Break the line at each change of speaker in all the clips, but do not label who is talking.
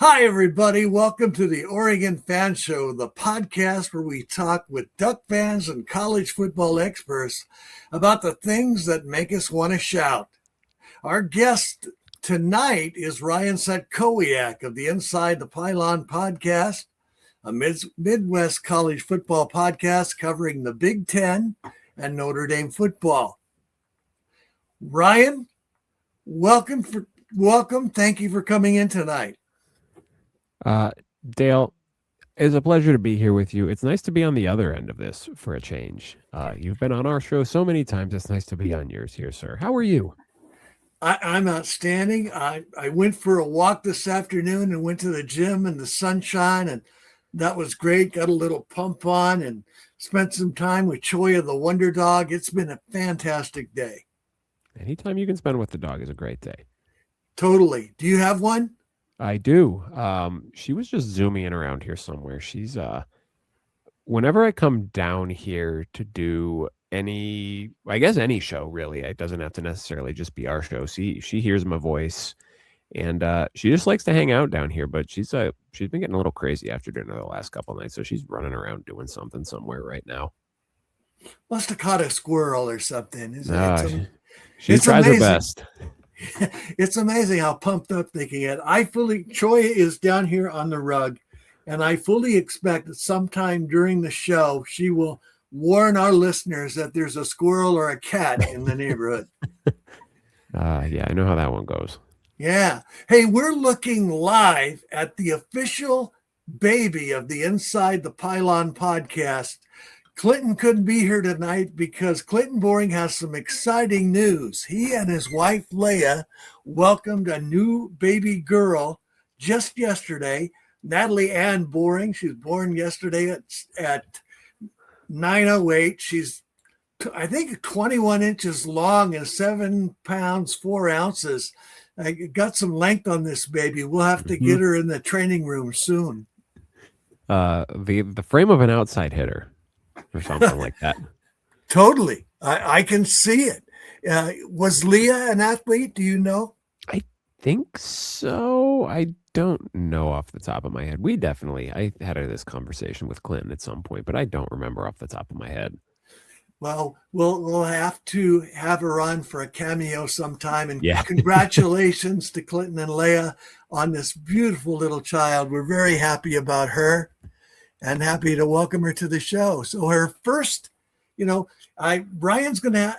Hi, everybody. Welcome to the Oregon Fan Show, the podcast where we talk with Duck fans and college football experts about the things that make us want to shout. Our guest tonight is Ryan Satkowiak of the Inside the Pylon podcast, a Midwest college football podcast covering the Big Ten and Notre Dame football. Ryan, welcome. Thank you for coming in tonight.
Dale, it's a pleasure to be here with you. It's nice to be on the other end of this for a change. You've been on our show so many times. It's nice to be on yours here, sir. How are you?
I'm outstanding. I went for a walk this afternoon and went to the gym in the sunshine, and that was great. Got a little pump on and spent some time with Choya the Wonder Dog. It's been a fantastic day.
Anytime you can spend with the dog is a great day.
Totally. Do you have one?
I do. She was just zooming in around here somewhere. She's whenever I come down here to do any show, really, it doesn't have to necessarily just be our show. She hears my voice, and she just likes to hang out down here. But she's been getting a little crazy after dinner the last couple of nights, so she's running around doing something somewhere right now.
Must have caught a squirrel or something.
She tries her best.
It's amazing how pumped up they can get. Choya is down here on the rug, and I fully expect that sometime during the show, she will warn our listeners that there's a squirrel or a cat in the neighborhood.
Yeah, I know how that one goes.
Yeah. Hey, we're looking live at the official baby of the Inside the Pylon podcast. Clinton couldn't be here tonight because Clinton Boring has some exciting news. He and his wife, Leah, welcomed a new baby girl just yesterday, Natalie Ann Boring. She was born yesterday at 9:08. She's, I think, 21 inches long and 7 pounds, 4 ounces. I got some length on this baby. We'll have to get her in the training room soon.
The frame of an outside hitter. Or something like that.
Totally. I can see it. Was Leah an athlete? Do you know?
I think so. I don't know off the top of my head. I had this conversation with Clinton at some point, but I don't remember off the top of my head.
Well, we'll have to have her on for a cameo sometime. And
yeah.
Congratulations to Clinton and Leah on this beautiful little child. We're very happy about her. And happy to welcome her to the show. So her first, Clinton's going to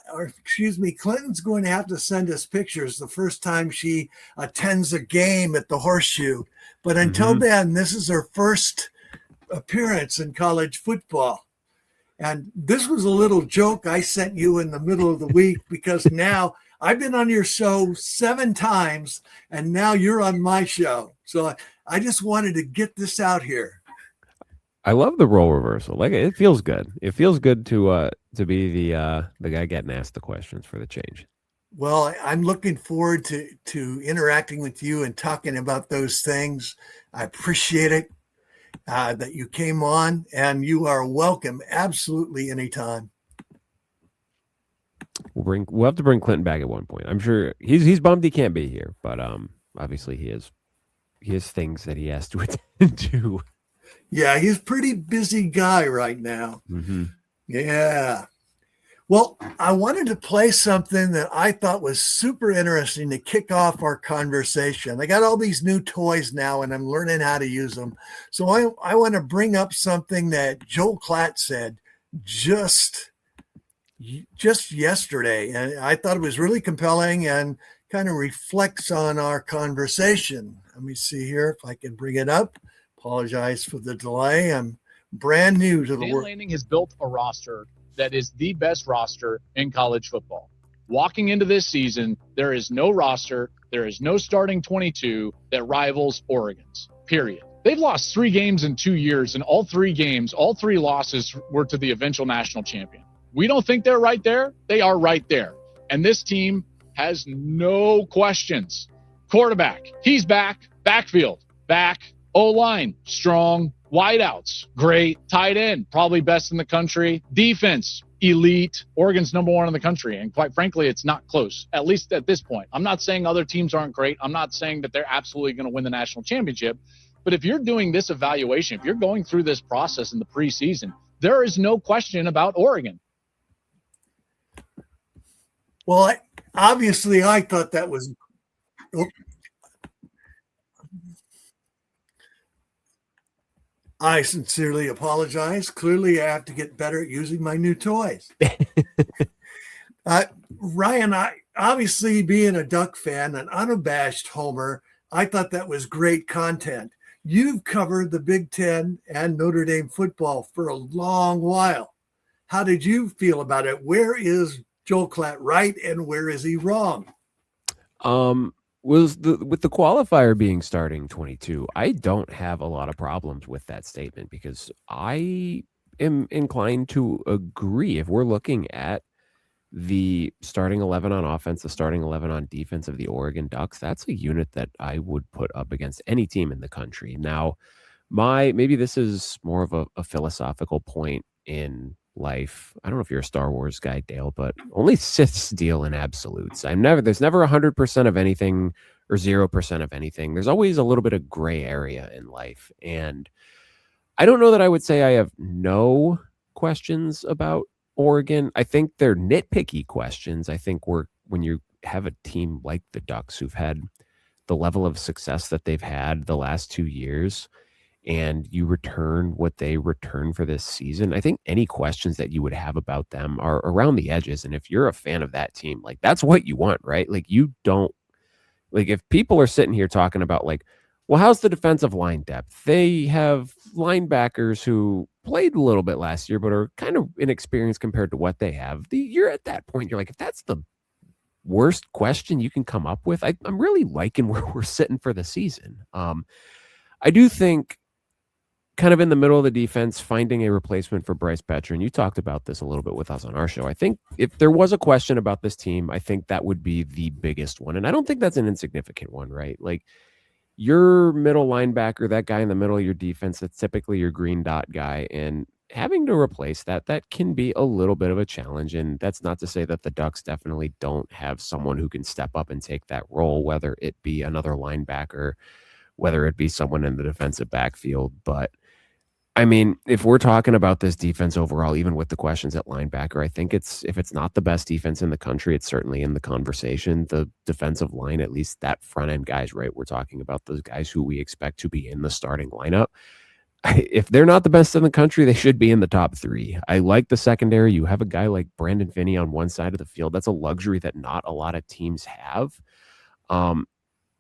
have to send us pictures the first time she attends a game at the Horseshoe. But until then, this is her first appearance in college football. And this was a little joke I sent you in the middle of the week because now I've been on your show 7 times and now you're on my show. So I just wanted to get this out here.
I love the role reversal. Like, it feels good. It feels good to be the guy getting asked the questions for the change.
Well, I'm looking forward to interacting with you and talking about those things. I appreciate it that you came on, and you are welcome absolutely anytime.
We'll have to bring Clinton back at one point. I'm sure he's bummed he can't be here, but obviously he has things that he has to attend to.
Yeah, he's a pretty busy guy right now. Yeah. Well, I wanted to play something that I thought was super interesting to kick off our conversation. I got all these new toys now, and I'm learning how to use them. So I want to bring up something that Joel Klatt said just yesterday. And I thought it was really compelling and kind of reflects on our conversation. Let me see here if I can bring it up. Apologize for the delay. I'm brand new to the
Dan
work.
Lanning has built a roster that is the best roster in college football. Walking into this season, there is no roster, there is no starting 22 that rivals Oregon's, period. They've lost 3 games in 2 years, and all 3 losses were to the eventual national champion. We don't think they're right there. They are right there. And this team has no questions. Quarterback, he's back. Backfield, back. O-line, strong. Wideouts, great. Tight end, probably best in the country. Defense, elite. Oregon's number one in the country. And quite frankly, it's not close, at least at this point. I'm not saying other teams aren't great. I'm not saying that they're absolutely going to win the national championship. But if you're doing this evaluation, if you're going through this process in the preseason, there is no question about Oregon.
Well, obviously, I thought that was. I sincerely apologize. Clearly, I have to get better at using my new toys. Ryan, obviously being a Duck fan, an unabashed homer, I thought that was great content. You've covered the Big Ten and Notre Dame football for a long while. How did you feel about it? Where is Joel Klatt right and where is he wrong?
With the qualifier being starting 22, I don't have a lot of problems with that statement because I am inclined to agree. If we're looking at the starting 11 on offense, the starting 11 on defense of the Oregon Ducks, that's a unit that I would put up against any team in the country. Now, maybe this is more of a philosophical point in life. I don't know if you're a Star Wars guy, Dale, but only Siths deal in absolutes. There's never 100% of anything or 0% of anything. There's always a little bit of gray area in life. And I don't know that I would say I have no questions about Oregon. I think they're nitpicky questions. I think when you have a team like the Ducks who've had the level of success that they've had the last 2 years, and you return what they return for this season, I think any questions that you would have about them are around the edges. And if you're a fan of that team, like that's what you want, right? Like you don't, like if people are sitting here talking about like, well, how's the defensive line depth? They have linebackers who played a little bit last year, but are kind of inexperienced compared to what they have. You're at that point, you're like, if that's the worst question you can come up with, I'm really liking where we're sitting for the season. I do think kind of in the middle of the defense, finding a replacement for Bryce Petcher, and you talked about this a little bit with us on our show. I think if there was a question about this team, I think that would be the biggest one. And I don't think that's an insignificant one, right? Like your middle linebacker, that guy in the middle of your defense, that's typically your green dot guy, and having to replace that can be a little bit of a challenge. And that's not to say that the Ducks definitely don't have someone who can step up and take that role, whether it be another linebacker, whether it be someone in the defensive backfield. But I mean, if we're talking about this defense overall, even with the questions at linebacker, I think if it's not the best defense in the country, it's certainly in the conversation. The defensive line, at least that front end guys, right? We're talking about those guys who we expect to be in the starting lineup. If they're not the best in the country, they should be in the top 3. I like the secondary. You have a guy like Brandon Finney on one side of the field. That's a luxury that not a lot of teams have.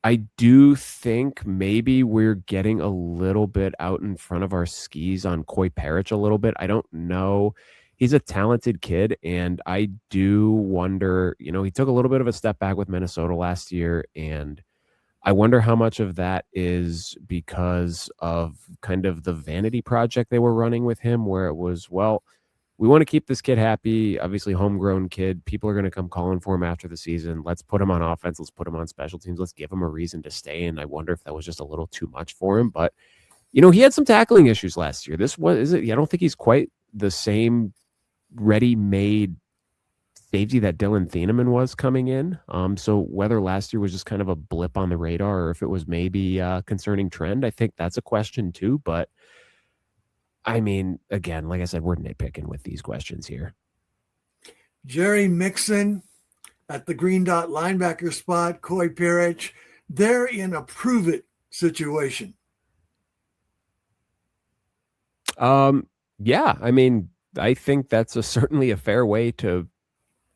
I do think maybe we're getting a little bit out in front of our skis on Koi Parich a little bit. I don't know. He's a talented kid, and I do wonder, he took a little bit of a step back with Minnesota last year, and I wonder how much of that is because of kind of the vanity project they were running with him, where it was, well, we want to keep this kid happy, obviously homegrown kid. People are going to come calling for him after the season. Let's put him on offense. Let's put him on special teams. Let's give him a reason to stay. And I wonder if that was just a little too much for him. But, he had some tackling issues last year. I don't think he's quite the same ready-made safety that Dylan Thieneman was coming in. So whether last year was just kind of a blip on the radar or if it was maybe a concerning trend, I think that's a question too. But I mean, again, like I said, we're nitpicking with these questions here.
Jerry Mixon at the green dot linebacker spot, Koi Parich, they're in a prove it situation.
Yeah, I mean, I think that's certainly a fair way to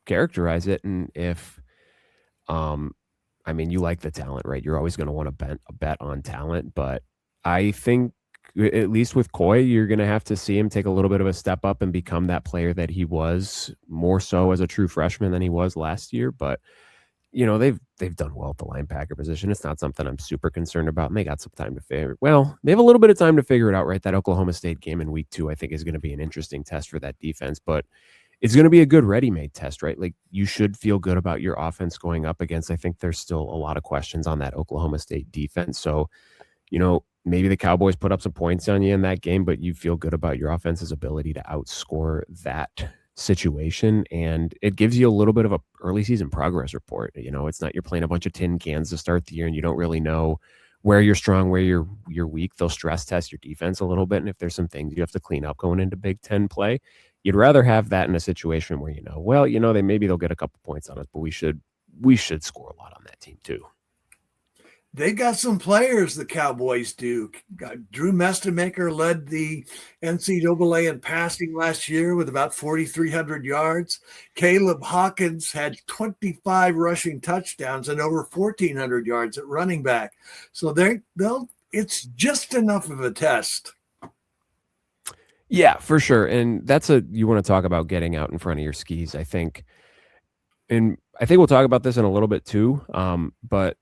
characterize it. And if, I mean, you like the talent, right? You're always going to want to bet on talent, but I think at least with Koi, you're going to have to see him take a little bit of a step up and become that player that he was, more so as a true freshman than he was last year. But, they've done well at the linebacker position. It's not something I'm super concerned about, and they got some time to figure. Well, they have a little bit of time to figure it out, right? That Oklahoma State game in week 2, I think, is going to be an interesting test for that defense, but it's going to be a good ready-made test, right? Like you should feel good about your offense going up against. I think there's still a lot of questions on that Oklahoma State defense. So, maybe the Cowboys put up some points on you in that game, but you feel good about your offense's ability to outscore that situation, and it gives you a little bit of a early season progress report. It's not you're playing a bunch of tin cans to start the year and you don't really know where you're strong, where you're weak. They'll stress test your defense a little bit, and if there's some things you have to clean up going into Big Ten play, you'd rather have that in a situation where they'll get a couple points on us, but we should score a lot on that team too.
They got some players, the Cowboys do. Drew Mestemaker led the NCAA in passing last year with about 4,300 yards. Caleb Hawkins had 25 rushing touchdowns and over 1,400 yards at running back. So it's just enough of a test.
Yeah, for sure. And you want to talk about getting out in front of your skis, I think. And I think we'll talk about this in a little bit too. But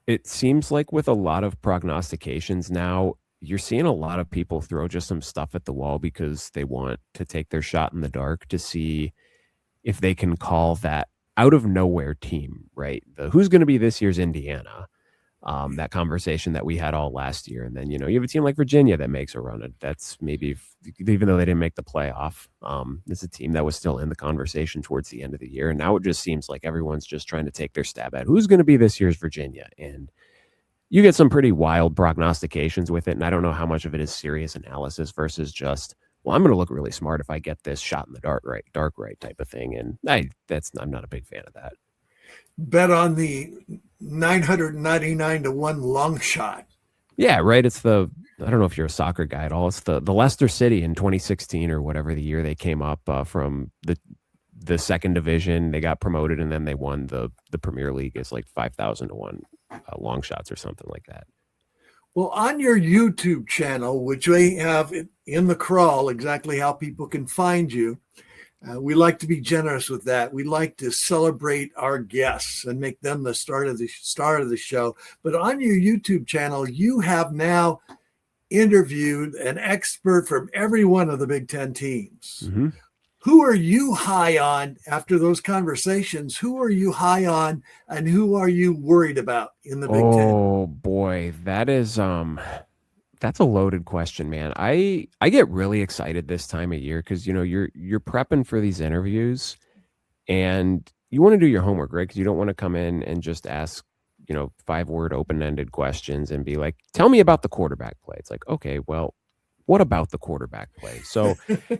it seems like with a lot of prognostications now, you're seeing a lot of people throw just some stuff at the wall because they want to take their shot in the dark to see if they can call that out of nowhere team, right? Who's going to be this year's Indiana? That conversation that we had all last year. And then, you have a team like Virginia that makes a run. That's maybe, even though they didn't make the playoff, it's a team that was still in the conversation towards the end of the year. And now it just seems like everyone's just trying to take their stab at who's going to be this year's Virginia. And you get some pretty wild prognostications with it. And I don't know how much of it is serious analysis versus just, well, I'm going to look really smart if I get this shot in the dark right type of thing. And I'm not a big fan of that.
Bet on the 999 to 1 long shot.
Yeah, right. It's I don't know if you're a soccer guy at all. It's the Leicester City in 2016 or whatever the year they came up from the second division. They got promoted and then they won the Premier League. It's like 5,000 to 1 long shots or something like that.
Well, on your YouTube channel, which we have in the crawl, exactly how people can find you. We like to be generous with that. We like to celebrate our guests and make them the start of the show. But on your YouTube channel, you have now interviewed an expert from every one of the Big Ten teams.
Mm-hmm.
Who are you high on after those conversations? Who are you high on, and who are you worried about in the Big Ten?
Oh boy, that's a loaded question, man. I get really excited this time of year because you're prepping for these interviews and you want to do your homework, right? Because you don't want to come in and just ask 5-word open-ended questions and be like, tell me about the quarterback play. It's like, okay, well, what about the quarterback play? So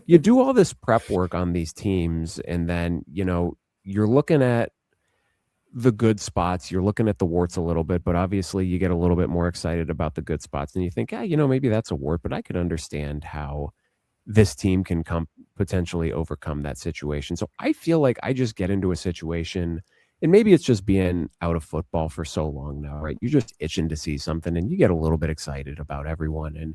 you do all this prep work on these teams and then you're looking at the good spots, you're looking at the warts a little bit, but obviously you get a little bit more excited about the good spots and you think, maybe that's a wart, but I could understand how this team can potentially overcome that situation. So I feel like I just get into a situation, and maybe it's just being out of football for so long now, right? You're just itching to see something and you get a little bit excited about everyone. And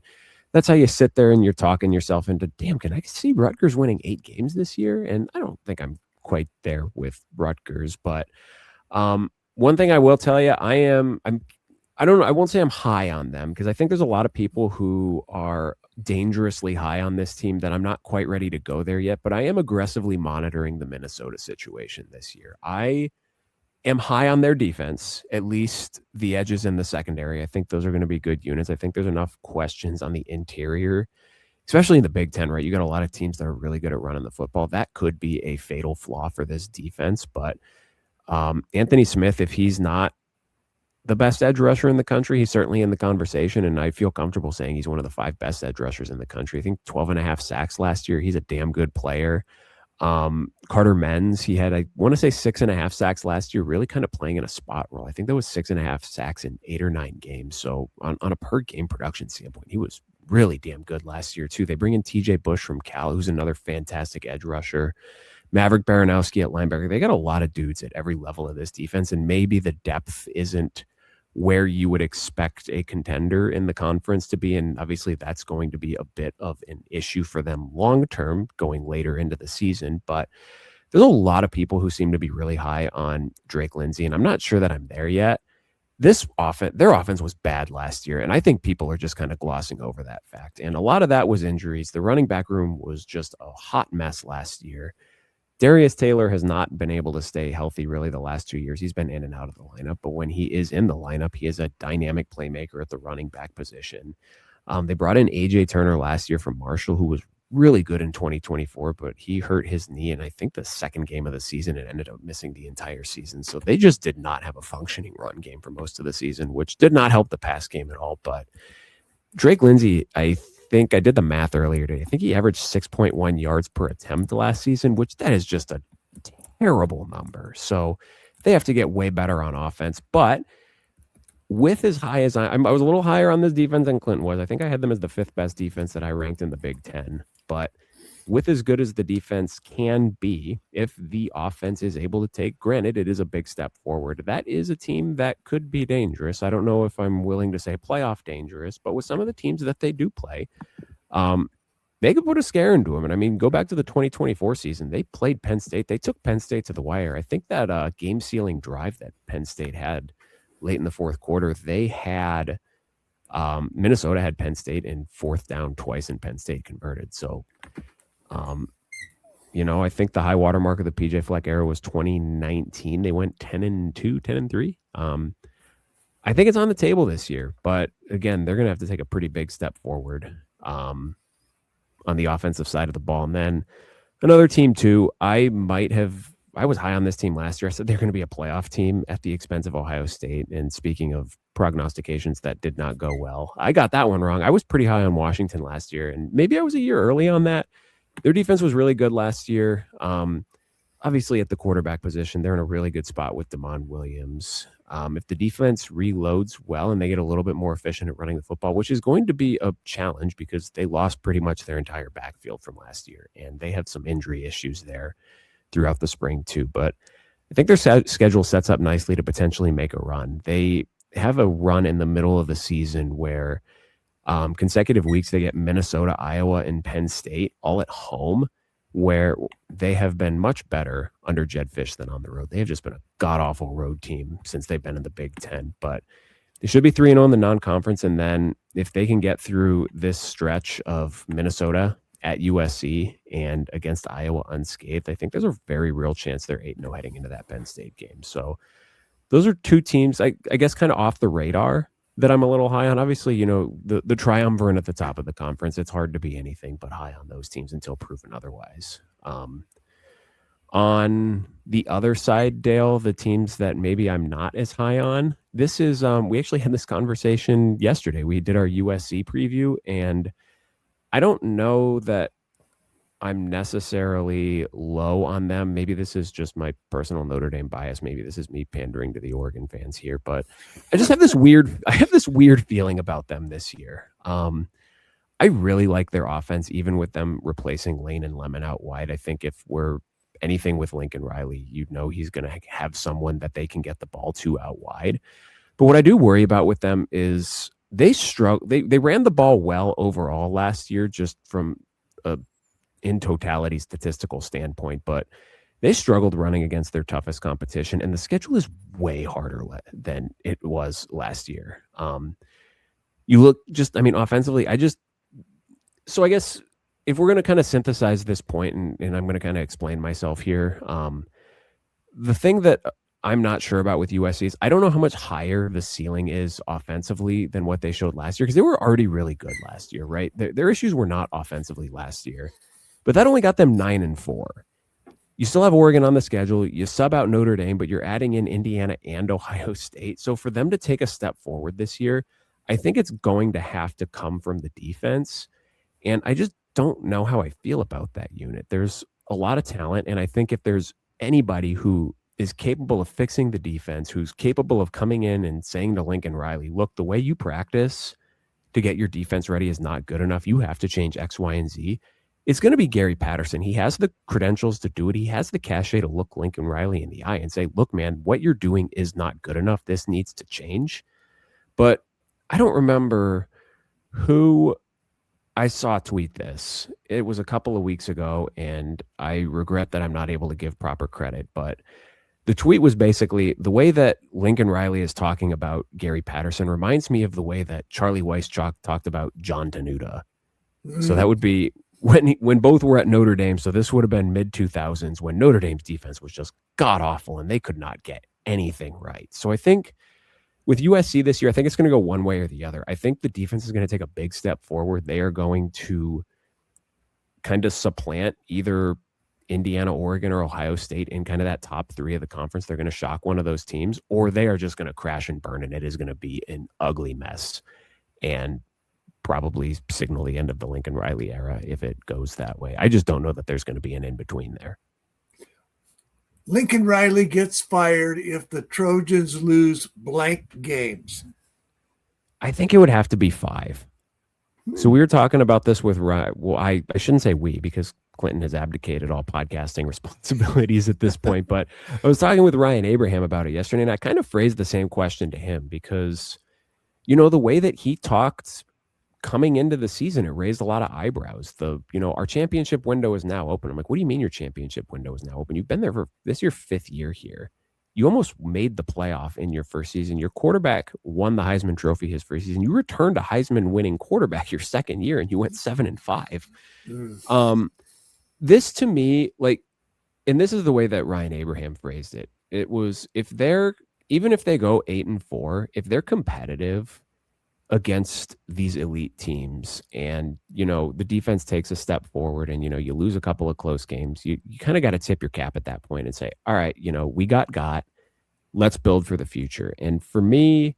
that's how you sit there and you're talking yourself into, damn, can I see Rutgers winning 8 games this year? And I don't think I'm quite there with Rutgers, but one thing I will tell you, I don't know. I won't say I'm high on them because I think there's a lot of people who are dangerously high on this team that I'm not quite ready to go there yet, but I am aggressively monitoring the Minnesota situation this year. I am high on their defense, at least the edges in the secondary. I think those are going to be good units. I think there's enough questions on the interior, especially in the Big Ten, right? You got a lot of teams that are really good at running the football. That could be a fatal flaw for this defense, but Anthony Smith, if he's not the best edge rusher in the country, he's certainly in the conversation, and I feel comfortable saying he's one of the 5 best edge rushers in the country. I think 12.5 sacks last year. He's a damn good player. Carter Menz, he had, I want to say 6.5 sacks last year, really kind of playing in a spot role. I think that was 6.5 sacks in 8 or 9 games. So on a per game production standpoint, he was really damn good last year too. They bring in TJ Bush from Cal, who's another fantastic edge rusher. Maverick Baranowski at linebacker. They got a lot of dudes at every level of this defense, and maybe the depth isn't where you would expect a contender in the conference to be. And obviously that's going to be a bit of an issue for them long-term going later into the season. But there's a lot of people who seem to be really high on Drake Lindsay, and I'm not sure that I'm there yet. Their offense was bad last year, and I think people are just kind of glossing over that fact. And a lot of that was injuries. The running back room was just a hot mess last year. Darius Taylor has not been able to stay healthy really the last 2 years. He's been in and out of the lineup, but when he is in the lineup, he is a dynamic playmaker at the running back position. They brought in A.J. Turner last year from Marshall, who was really good in 2024, but he hurt his knee in, I think, the second game of the season and ended up missing the entire season. So they just did not have a functioning run game for most of the season, which did not help the pass game at all. But Drake Lindsay, I think I did the math earlier today. I think he averaged 6.1 yards per attempt last season, which that is just a terrible number. So they have to get way better on offense. But with as high as I was a little higher on this defense than Clinton was. I think I had them as the 5th best defense that I ranked in the Big Ten. But with as good as the defense can be, if the offense is able to take, granted, it is a big step forward. That is a team that could be dangerous. I don't know if I'm willing to say playoff dangerous, but with some of the teams that they do play, they could put a scare into them. And I mean, go back to the 2024 season. They played Penn State. They took Penn State to the wire. I think that game-sealing drive that Penn State had late in the fourth quarter, they had Minnesota had Penn State in 4th down twice, and Penn State converted. So, I think the high water mark of the PJ Fleck era was 2019. They went 10-2, 10-3. I think it's on the table this year, but again, they're going to have to take a pretty big step forward on the offensive side of the ball. And then another team too, I was high on this team last year. I said they're going to be a playoff team at the expense of Ohio State. And speaking of prognostications that did not go well, I got that one wrong. I was pretty high on Washington last year, and maybe I was a year early on that. Their defense was really good last year. Obviously, at the quarterback position, they're in a really good spot with Damon Williams. If the defense reloads well and they get a little bit more efficient at running the football, which is going to be a challenge because they lost pretty much their entire backfield from last year, and they have some injury issues there throughout the spring too. But I think their schedule sets up nicely to potentially make a run. They have a run in the middle of the season where consecutive weeks they get Minnesota, Iowa, and Penn State all at home, where they have been much better under Jed Fish than on the road. They have just been a god-awful road team since they've been in the Big Ten. But they should be 3-0 in the non-conference, and then if they can get through this stretch of Minnesota at USC and against Iowa unscathed, I think there's a very real chance they're 8-0 heading into that Penn State game. So those are two teams, I guess, kind of off the radar that I'm a little high on. Obviously, the triumvirate at the top of the conference, it's hard to be anything but high on those teams until proven otherwise. On the other side, Dale, the teams that maybe I'm not as high on, this is, we actually had this conversation yesterday. We did our USC preview, and I don't know that I'm necessarily low on them. Maybe this is just my personal Notre Dame bias. Maybe this is me pandering to the Oregon fans here, but I just have this weird feeling about them this year. I really like their offense, even with them replacing Lane and Lemon out wide. I think if we're anything with Lincoln Riley, he's going to have someone that they can get the ball to out wide. But what I do worry about with them is they struggle. They ran the ball well overall last year, just from a in totality statistical standpoint, but they struggled running against their toughest competition, and the schedule is way harder than it was last year. You look offensively, I guess if we're going to kind of synthesize this point, and I'm going to kind of explain myself here, the thing that I'm not sure about with USC is I don't know how much higher the ceiling is offensively than what they showed last year, because they were already really good last year, right? Their issues were not offensively last year, but that only got them 9-4. You still have Oregon on the schedule. You sub out Notre Dame, but you're adding in Indiana and Ohio State. So for them to take a step forward this year, I think it's going to have to come from the defense. And I just don't know how I feel about that unit. There's a lot of talent, and I think if there's anybody who is capable of fixing the defense, who's capable of coming in and saying to Lincoln Riley, look, the way you practice to get your defense ready is not good enough. You have to change X, Y, and Z. It's going to be Gary Patterson. He has the credentials to do it. He has the cachet to look Lincoln Riley in the eye and say, look, man, what you're doing is not good enough. This needs to change. But I don't remember who I saw tweet this. It was a couple of weeks ago, and I regret that I'm not able to give proper credit. But the tweet was basically the way that Lincoln Riley is talking about Gary Patterson reminds me of the way that Charlie Weiss talked about John Tenuta. So that would be when both were at Notre Dame. So this would have been mid-2000s when Notre Dame's defense was just god-awful and they could not get anything right. So I think with USC this year, I think it's going to go one way or the other. I think the defense is going to take a big step forward. They are going to kind of supplant either Indiana, Oregon, or Ohio State in kind of that top 3 of the conference. They're going to shock one of those teams, or they are just going to crash and burn, and it is going to be an ugly mess and probably signal the end of the Lincoln Riley era if it goes that way. I just don't know that there's going to be an in-between there.
Lincoln Riley gets fired if the Trojans lose blank games.
I think it would have to be 5. So we were talking about this with Ryan. Well, I shouldn't say we, because Clinton has abdicated all podcasting responsibilities at this point. But I was talking with Ryan Abraham about it yesterday, and I kind of phrased the same question to him because, the way that he talked coming into the season, it raised a lot of eyebrows. Our championship window is now open. I'm like, what do you mean your championship window is now open? You've been there for this your 5th year here. You almost made the playoff in your first season. Your quarterback won the Heisman Trophy his first season. You returned a Heisman winning quarterback your second year, and you went 7-5. This to me, and this is the way that Ryan Abraham phrased it. It was even if they go 8-4, if they're competitive against these elite teams and, the defense takes a step forward and, you lose a couple of close games, you kind of got to tip your cap at that point and say, all right, we got, let's build for the future. And for me,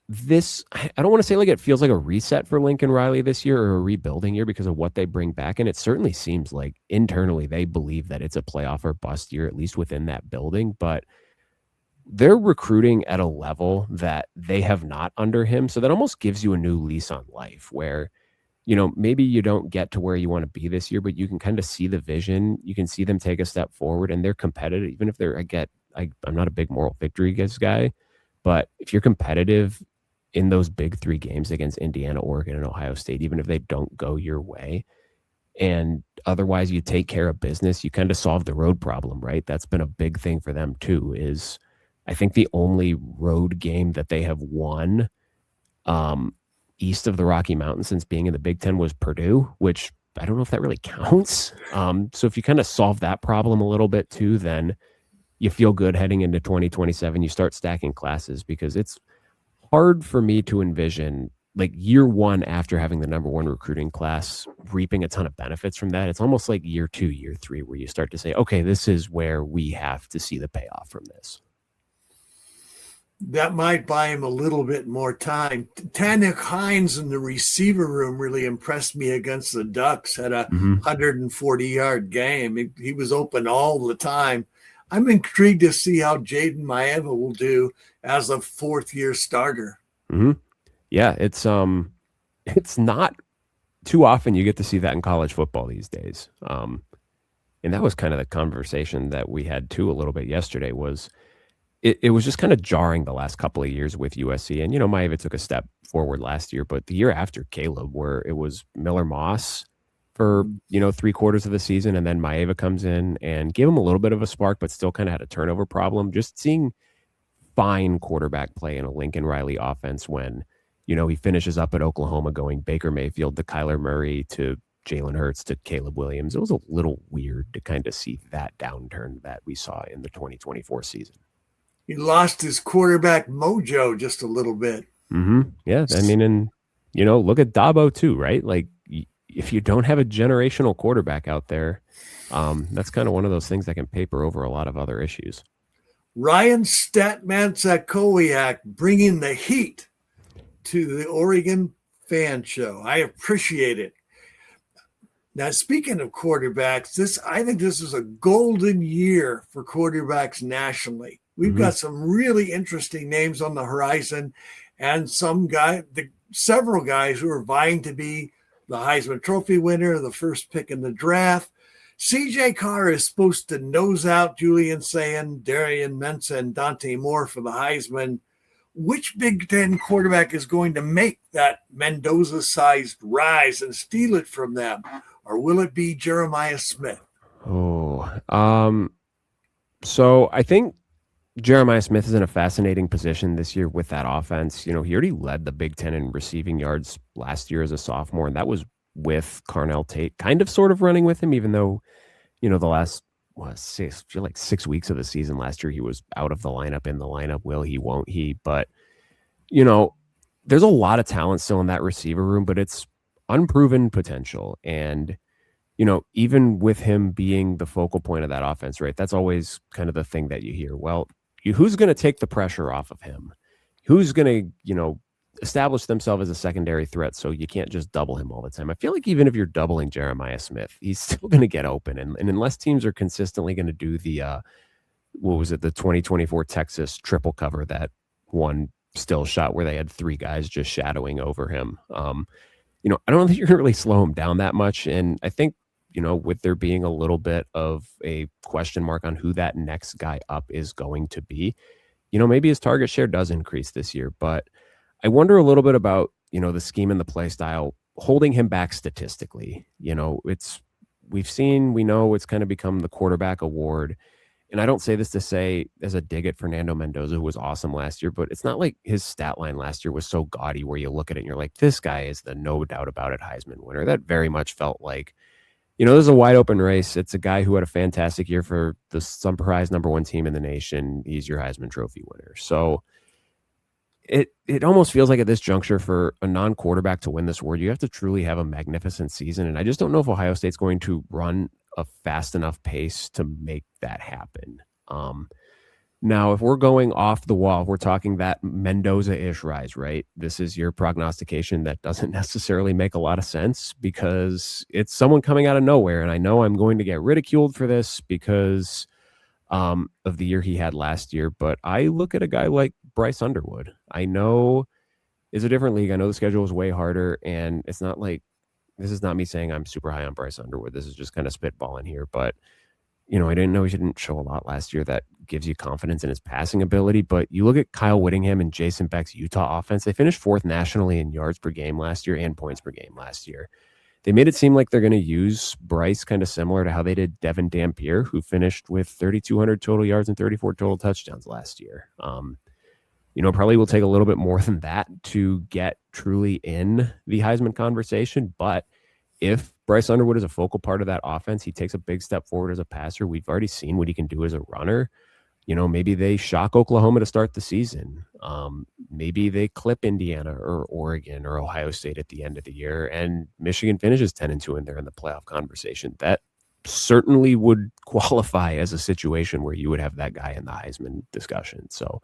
I don't want to say it feels like a reset for Lincoln Riley this year or a rebuilding year because of what they bring back. And it certainly seems like internally they believe that it's a playoff or bust year, at least within that building. But they're recruiting at a level that they have not under him. So that almost gives you a new lease on life where, maybe you don't get to where you want to be this year, but you can kind of see the vision. You can see them take a step forward and they're competitive. Even if I'm not a big moral victory guy, but if you're competitive in those big 3 games against Indiana, Oregon, and Ohio State, even if they don't go your way, and otherwise you take care of business, you kind of solve the road problem, right? That's been a big thing for them too, is I think the only road game that they have won east of the Rocky Mountains since being in the Big Ten was Purdue, which I don't know if that really counts. So if you kind of solve that problem a little bit too, then you feel good heading into 2027. You start stacking classes because it's hard for me to envision year 1 after having the number 1 recruiting class reaping a ton of benefits from that. It's almost like year 2, year 3, where you start to say, okay, this is where we have to see the payoff from this.
That might buy him a little bit more time. Tannick Hines in the receiver room really impressed me against the Ducks. Had a 140-yard game. He was open all the time. I'm intrigued to see how Jaden Maeva will do as a 4th-year starter.
Mm-hmm. Yeah, it's not too often you get to see that in college football these days. And that was kind of the conversation that we had too a little bit yesterday was it was just kind of jarring the last couple of years with USC. And, Maeva took a step forward last year, but the year after Caleb, where it was Miller Moss for, 3/4 of the season. And then Maeva comes in and gave him a little bit of a spark, but still kind of had a turnover problem. Just seeing fine quarterback play in a Lincoln Riley offense when, he finishes up at Oklahoma going Baker Mayfield to Kyler Murray to Jalen Hurts to Caleb Williams. It was a little weird to kind of see that downturn that we saw in the 2024 season.
He lost his quarterback mojo just a little bit.
Mm-hmm. Yeah. I mean, and, look at Dabo too, right? If you don't have a generational quarterback out there, that's kind of one of those things that can paper over a lot of other issues.
Ryan Statman Satkowiak bringing the heat to the Oregon Fan Show. I appreciate it. Now, speaking of quarterbacks, I think this is a golden year for quarterbacks nationally. We've got some really interesting names on the horizon and several guys who are vying to be the Heisman Trophy winner, the first pick in the draft. CJ Carr is supposed to nose out Julian Sayin, Darian Mensah, and Dante Moore for the Heisman. Which Big Ten quarterback is going to make that Mendoza-sized rise and steal it from them? Or will it be Jeremiah Smith?
So I think Jeremiah Smith is in a fascinating position this year with that offense. He already led the Big Ten in receiving yards last year as a sophomore, and that was with Carnell Tate kind of sort of running with him, even though, the last 6 weeks of the season last year, he was out of the lineup, in the lineup. Will he, won't he? But, there's a lot of talent still in that receiver room, but it's unproven potential. And, even with him being the focal point of that offense, right? That's always kind of the thing that you hear. Well, who's going to take the pressure off of him? Who's going to, establish themselves as a secondary threat so you can't just double him all the time? I feel like even if you're doubling Jeremiah Smith, he's still going to get open. And unless teams are consistently going to do the, the 2024 Texas triple cover, that one still shot where they had three guys just shadowing over him. I don't think you're going to really slow him down that much. And I think, with there being a little bit of a question mark on who that next guy up is going to be, maybe his target share does increase this year. But I wonder a little bit about, the scheme and the play style holding him back statistically. We know it's kind of become the quarterback award. And I don't say this to say as a dig at Fernando Mendoza, who was awesome last year, but it's not like his stat line last year was so gaudy where you look at it and you're like, this guy is the no doubt about it Heisman winner. That very much felt like, this is a wide open race. It's a guy who had a fantastic year for the surprise number one team in the nation. He's your Heisman Trophy winner. So it almost feels like at this juncture for a non-quarterback to win this award, you have to truly have a magnificent season. And I just don't know if Ohio State's going to run a fast enough pace to make that happen. Now, if we're going off the wall, we're talking that Mendoza-ish rise, right? This is your prognostication that doesn't necessarily make a lot of sense because it's someone coming out of nowhere. And I know I'm going to get ridiculed for this because of the year he had last year. But I look at a guy like Bryce Underwood. I know it's a different league. I know the schedule is way harder. And it's not like, this is not me saying I'm super high on Bryce Underwood. This is just kind of spitballing here. But, I didn't know he didn't show a lot last year that gives you confidence in his passing ability. But you look at Kyle Whittingham and Jason Beck's Utah offense. They finished fourth nationally in yards per game last year and points per game last year. They made it seem like they're going to use Bryce kind of similar to how they did Devin Dampier, who finished with 3,200 total yards and 34 total touchdowns last year. Probably will take a little bit more than that to get truly in the Heisman conversation. But if Bryce Underwood is a focal part of that offense, he takes a big step forward as a passer. We've already seen what he can do as a runner. Maybe they shock Oklahoma to start the season. Maybe they clip Indiana or Oregon or Ohio State at the end of the year, and Michigan finishes 10-2 and they're in the playoff conversation. That certainly would qualify as a situation where you would have that guy in the Heisman discussion. So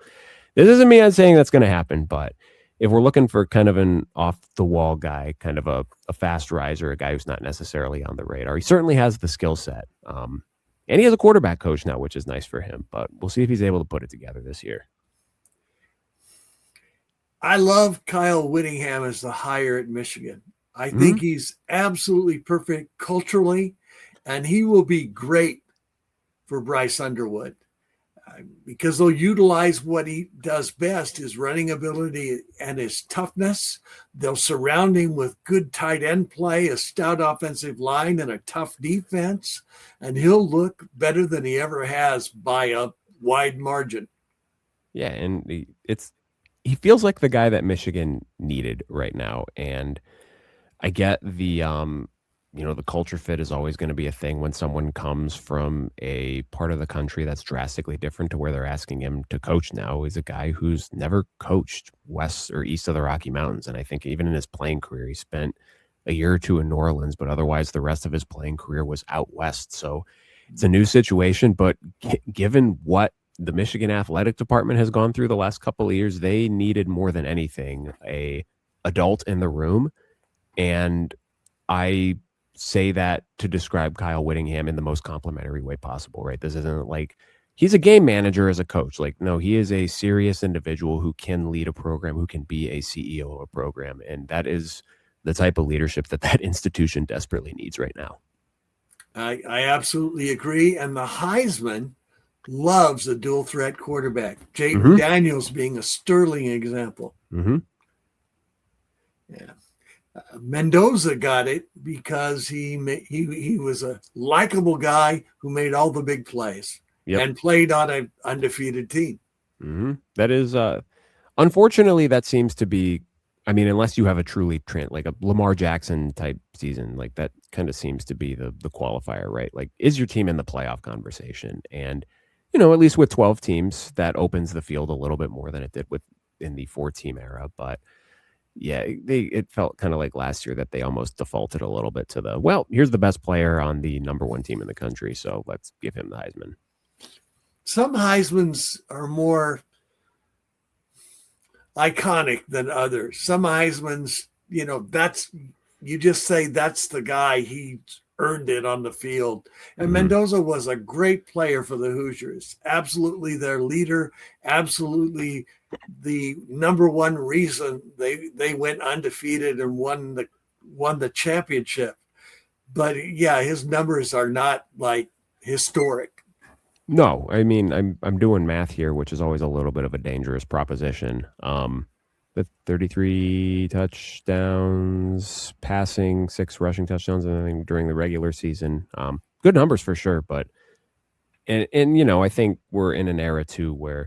this isn't me saying that's going to happen, but if we're looking for kind of an off-the-wall guy, kind of a fast riser, a guy who's not necessarily on the radar, he certainly has the skill set. And he has a quarterback coach now, which is nice for him. But we'll see if he's able to put it together this year.
I love Kyle Whittingham as the hire at Michigan. I think he's absolutely perfect culturally, and he will be great for Bryce Underwood. Because they'll utilize what he does best, his running ability and his toughness. They'll surround him with good tight end play, a stout offensive line, and a tough defense. And he'll look better than he ever has by a wide margin.
Yeah, and he feels like the guy that Michigan needed right now. And I get the the culture fit is always going to be a thing when someone comes from a part of the country that's drastically different to where they're asking him to coach now. Is a guy who's never coached west or east of the Rocky Mountains. And I think even in his playing career, he spent a year or two in New Orleans, but otherwise the rest of his playing career was out west. So it's a new situation, but given what the Michigan athletic department has gone through the last couple of years, they needed more than anything a adult in the room. And I say that to describe Kyle Whittingham in the most complimentary way possible, right? This isn't like he's a game manager as a coach. Like, no, he is a serious individual who can lead a program, who can be a CEO of a program. And that is the type of leadership that institution desperately needs right now.
I absolutely agree. And the Heisman loves a dual threat quarterback. Jayden Daniels being a sterling example. Yeah. Mendoza got it because he was a likable guy who made all the big plays and played on an undefeated team.
That is, unfortunately, that seems to be, I mean, unless you have a truly like a Lamar Jackson type season, like that kind of seems to be the qualifier, right? Like, is your team in the playoff conversation? And, at least with 12 teams, that opens the field a little bit more than it did in the 4-team era. But Yeah, it felt kind of like last year that they almost defaulted a little bit to here's the best player on the number one team in the country, so let's give him the Heisman.
Some Heismans are more iconic than others. Some Heismans, you just say that's the guy, he earned it on the field. And Mendoza was a great player for the Hoosiers. Absolutely their leader, absolutely the number one reason they went undefeated and won the championship. But yeah, his numbers are not like historic.
No, I mean, I'm doing math here, which is always a little bit of a dangerous proposition. The 33 touchdowns, passing, 6 rushing touchdowns, and I think during the regular season, good numbers for sure. But and I think we're in an era too where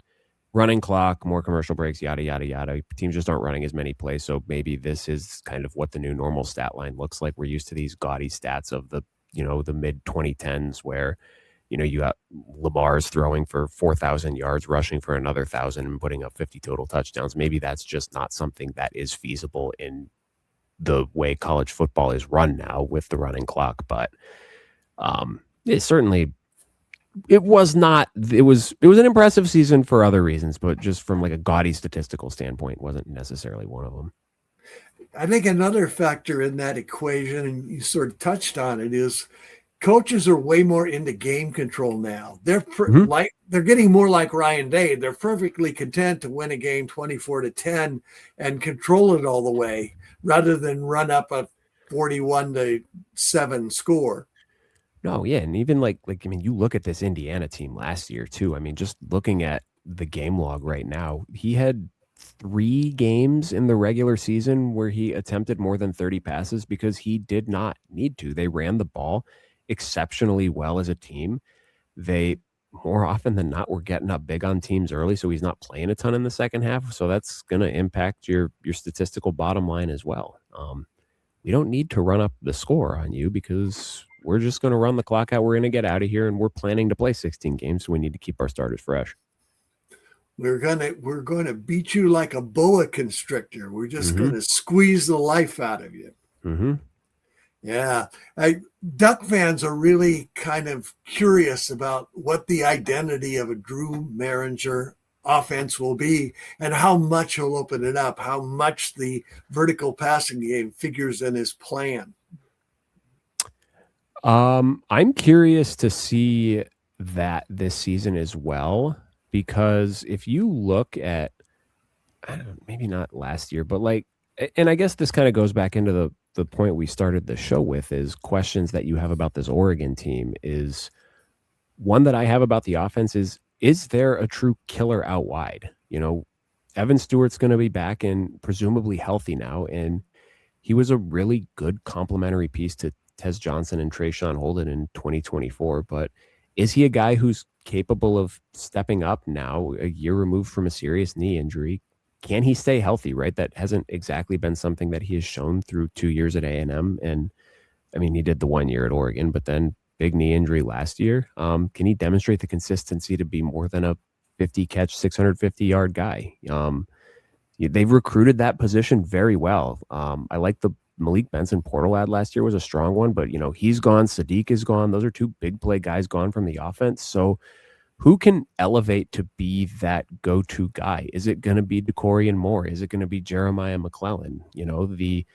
running clock, more commercial breaks, yada yada yada. Teams just aren't running as many plays, so maybe this is kind of what the new normal stat line looks like. We're used to these gaudy stats of the mid 2010s where you got Lamar's throwing for 4,000 yards, rushing for another 1,000, and putting up 50 total touchdowns. Maybe that's just not something that is feasible in the way college football is run now with the running clock. But it was an impressive season for other reasons, but just from like a gaudy statistical standpoint, wasn't necessarily one of them.
I think another factor in that equation, and you sort of touched on it, is coaches are way more into game control now. They're they're getting more like Ryan Day. They're perfectly content to win a game 24-10 and control it all the way, rather than run up a 41-7 score.
No, yeah, and even like I mean, you look at this Indiana team last year too. I mean, just looking at the game log right now, he had 3 games in the regular season where he attempted more than 30 passes because he did not need to. They ran the ball exceptionally well as a team. They more often than not were getting up big on teams early, so he's not playing a ton in the second half. So that's going to impact your statistical bottom line as well. We don't need to run up the score on you because we're just going to run the clock out. We're going to get out of here, and we're planning to play 16 games, so we need to keep our starters fresh.
We're gonna beat you like a boa constrictor. We're just gonna squeeze the life out of you.
Mm-hmm.
Yeah. Duck fans are really kind of curious about what the identity of a Drew Maringer offense will be and how much he'll open it up, how much the vertical passing game figures in his plan.
I'm curious to see that this season as well, because if you look at, I don't know, maybe not last year, but and I guess this kind of goes back into the point we started the show with, is questions that you have about this Oregon team. Is one that I have about the offense is there a true killer out wide? Evan Stewart's going to be back and presumably healthy now, and he was a really good complementary piece to Tez Johnson and Trayshawn Holden in 2024. But is he a guy who's capable of stepping up now, a year removed from a serious knee injury? Can he stay healthy, right? That hasn't exactly been something that he has shown through 2 years at A&M. And I mean, he did the 1 year at Oregon, but then big knee injury last year. Can he demonstrate the consistency to be more than a 50 catch, 650 yard guy? They've recruited that position very well. I like the Malik Benson portal ad last year was a strong one, but he's gone. Sadiq is gone. Those are 2 big play guys gone from the offense. So who can elevate to be that go-to guy? Is it going to be DeCorian Moore? Is it going to be Jeremiah McClellan? The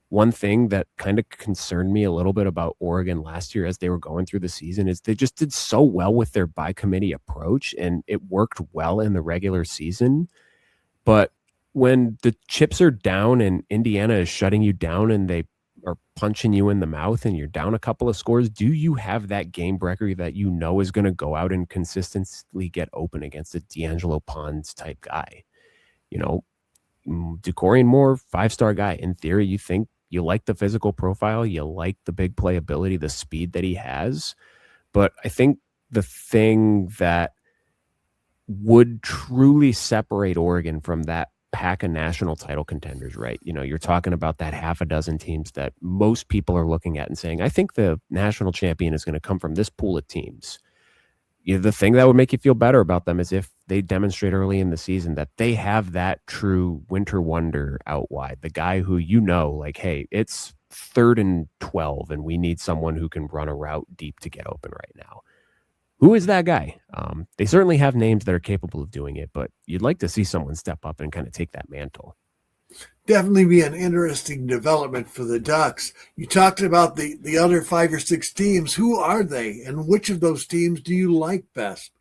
one thing that kind of concerned me a little bit about Oregon last year as they were going through the season is they just did so well with their by committee approach, and it worked well in the regular season. But when the chips are down and Indiana is shutting you down and they are punching you in the mouth and you're down a couple of scores, do you have that game breaker that is going to go out and consistently get open against a D'Angelo Pons type guy? DeCorian Moore, 5-star guy. In theory, you think you like the physical profile, you like the big play ability, the speed that he has. But I think the thing that would truly separate Oregon from that pack of national title contenders, right? You're talking about that half a dozen teams that most people are looking at and saying, I think the national champion is going to come from this pool of teams. the thing that would make you feel better about them is if they demonstrate early in the season that they have that true winter wonder out wide, the guy who, like, hey, it's 3rd and 12 and we need someone who can run a route deep to get open right now. Who is that guy? They certainly have names that are capable of doing it, but you'd like to see someone step up and kind of take that mantle.
Definitely be an interesting development for the Ducks. You talked about the other 5 or 6 teams. Who are they, and which of those teams do you like best?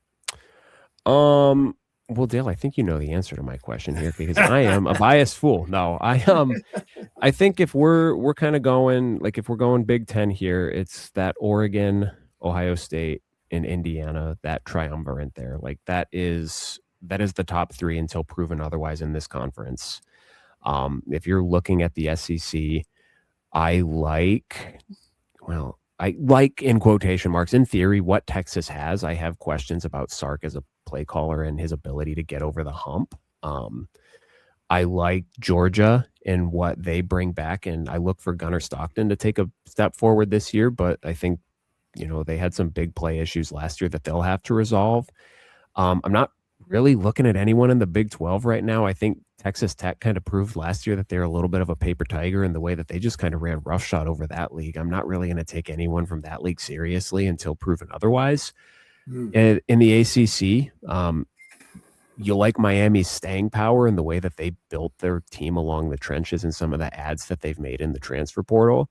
Well, Dale, I think you know the answer to my question here because I am a biased fool. No, I think if we're kind of going, like, if we're going Big Ten here, it's that Oregon, Ohio State, and Indiana, that triumvirate there. Like, that is the top 3 until proven otherwise in this conference. If you're looking at the SEC, I like in quotation marks, in theory, what Texas has. I have questions about Sark as a play caller and his ability to get over the hump. I like Georgia and what they bring back, and I look for Gunnar Stockton to take a step forward this year, but I think, they had some big play issues last year that they'll have to resolve. I'm not really looking at anyone in the Big 12 right now. I think Texas Tech kind of proved last year that they're a little bit of a paper tiger in the way that they just kind of ran roughshod over that league. I'm not really going to take anyone from that league seriously until proven otherwise. In the ACC, you like Miami's staying power and the way that they built their team along the trenches and some of the ads that they've made in the transfer portal.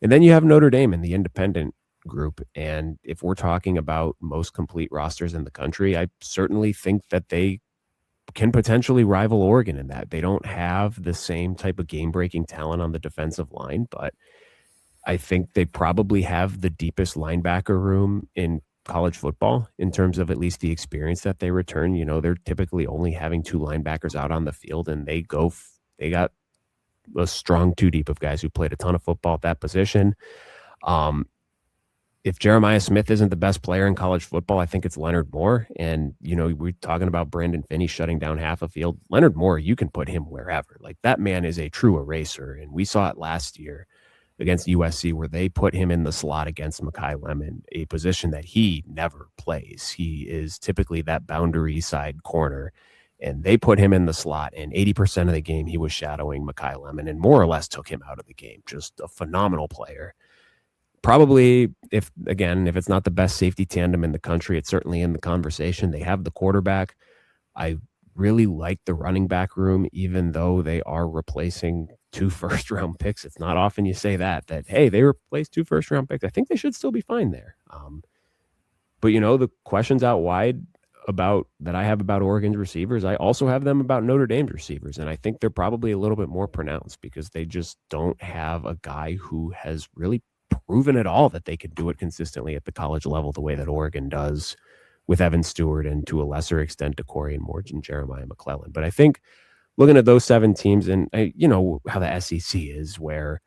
And then you have Notre Dame in the independent group. And if we're talking about most complete rosters in the country, I certainly think that they can potentially rival Oregon in that. They don't have the same type of game-breaking talent on the defensive line, but I think they probably have the deepest linebacker room in college football in terms of at least the experience that they return. They're typically only having 2 linebackers out on the field, and they got a strong 2 deep of guys who played a ton of football at that position. If Jeremiah Smith isn't the best player in college football, I think it's Leonard Moore. And, we're talking about Brandon Finney shutting down half a field. Leonard Moore, you can put him wherever. Like, that man is a true eraser. And we saw it last year against USC where they put him in the slot against Mekhi Lemon, a position that he never plays. He is typically that boundary side corner. And they put him in the slot, and 80% of the game he was shadowing Mekhi Lemon and more or less took him out of the game. Just a phenomenal player. Probably, if it's not the best safety tandem in the country, it's certainly in the conversation. They have the quarterback. I really like the running back room, even though they are replacing 2 first-round picks. It's not often you say that, hey, they replaced 2 first-round picks. I think they should still be fine there. But, the questions out wide that I have about Oregon's receivers, I also have them about Notre Dame's receivers. And I think they're probably a little bit more pronounced because they just don't have a guy who has really proven at all that they can do it consistently at the college level the way that Oregon does with Evan Stewart and to a lesser extent Decory and Morge and Jeremiah McClellan. But I think looking at those 7 teams, and how the SEC is, where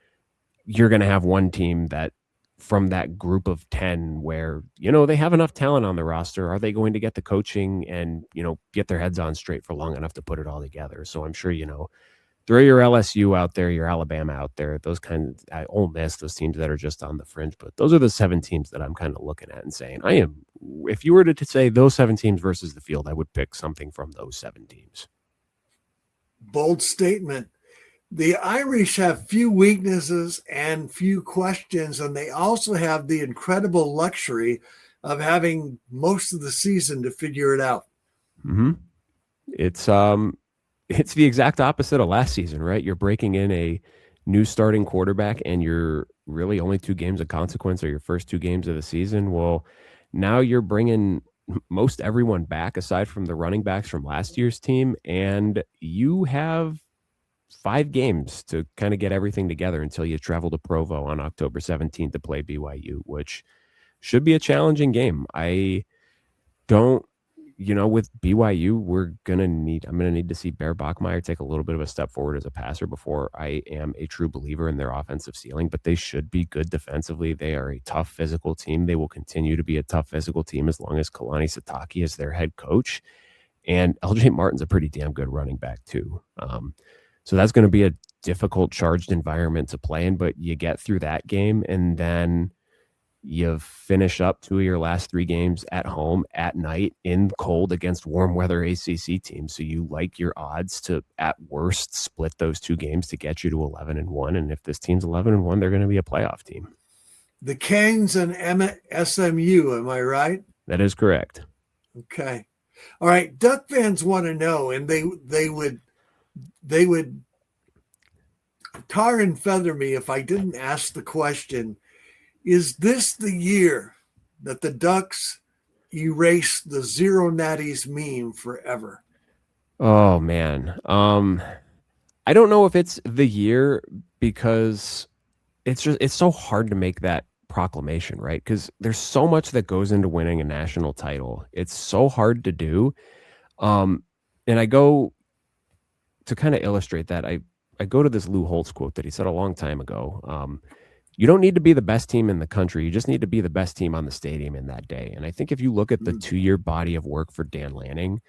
you're going to have one team that from that group of 10 where, they have enough talent on the roster. Are they going to get the coaching and, get their heads on straight for long enough to put it all together? So I'm sure, throw your LSU out there, your Alabama out there, those kinds of Ole Miss, those teams that are just on the fringe. But those are the 7 teams that I'm kind of looking at and saying, if you were to say those 7 teams versus the field, I would pick something from those 7 teams.
Bold statement. The Irish have few weaknesses and few questions, and they also have the incredible luxury of having most of the season to figure it out.
Mm-hmm. It's the exact opposite of last season, right? You're breaking in a new starting quarterback and you're really only 2 games of consequence or your first 2 games of the season. Well, now you're bringing most everyone back aside from the running backs from last year's team. And you have 5 games to kind of get everything together until you travel to Provo on October 17th to play BYU, which should be a challenging game. I don't, with BYU, I'm going to need to see Bear Bachmeier take a little bit of a step forward as a passer before I am a true believer in their offensive ceiling, but they should be good defensively. They are a tough physical team. They will continue to be a tough physical team as long as Kalani Sitake is their head coach. And LJ Martin's a pretty damn good running back too. So that's going to be a difficult charged environment to play in, but you get through that game and then You finish up 2 of your last 3 games at home at night in cold against warm weather ACC teams. So you like your odds to, at worst, split those 2 games to get you to 11-1. And if this team's 11-1, they're going to be a playoff team.
The Canes and SMU, am I right?
That is correct.
Okay. All right. Duck fans want to know, and they would tar and feather me if I didn't ask the question, is this the year that the Ducks erase the zero natties meme forever?
Oh, man. I don't know if it's the year, because it's so hard to make that proclamation, right? Because there's so much that goes into winning a national title. It's so hard to do. And I go to kind of illustrate that. I go to this Lou Holtz quote that he said a long time ago. You don't need to be the best team in the country. You just need to be the best team on the stadium in that day. And I think if you look at the 2-year body of work for Dan Lanning,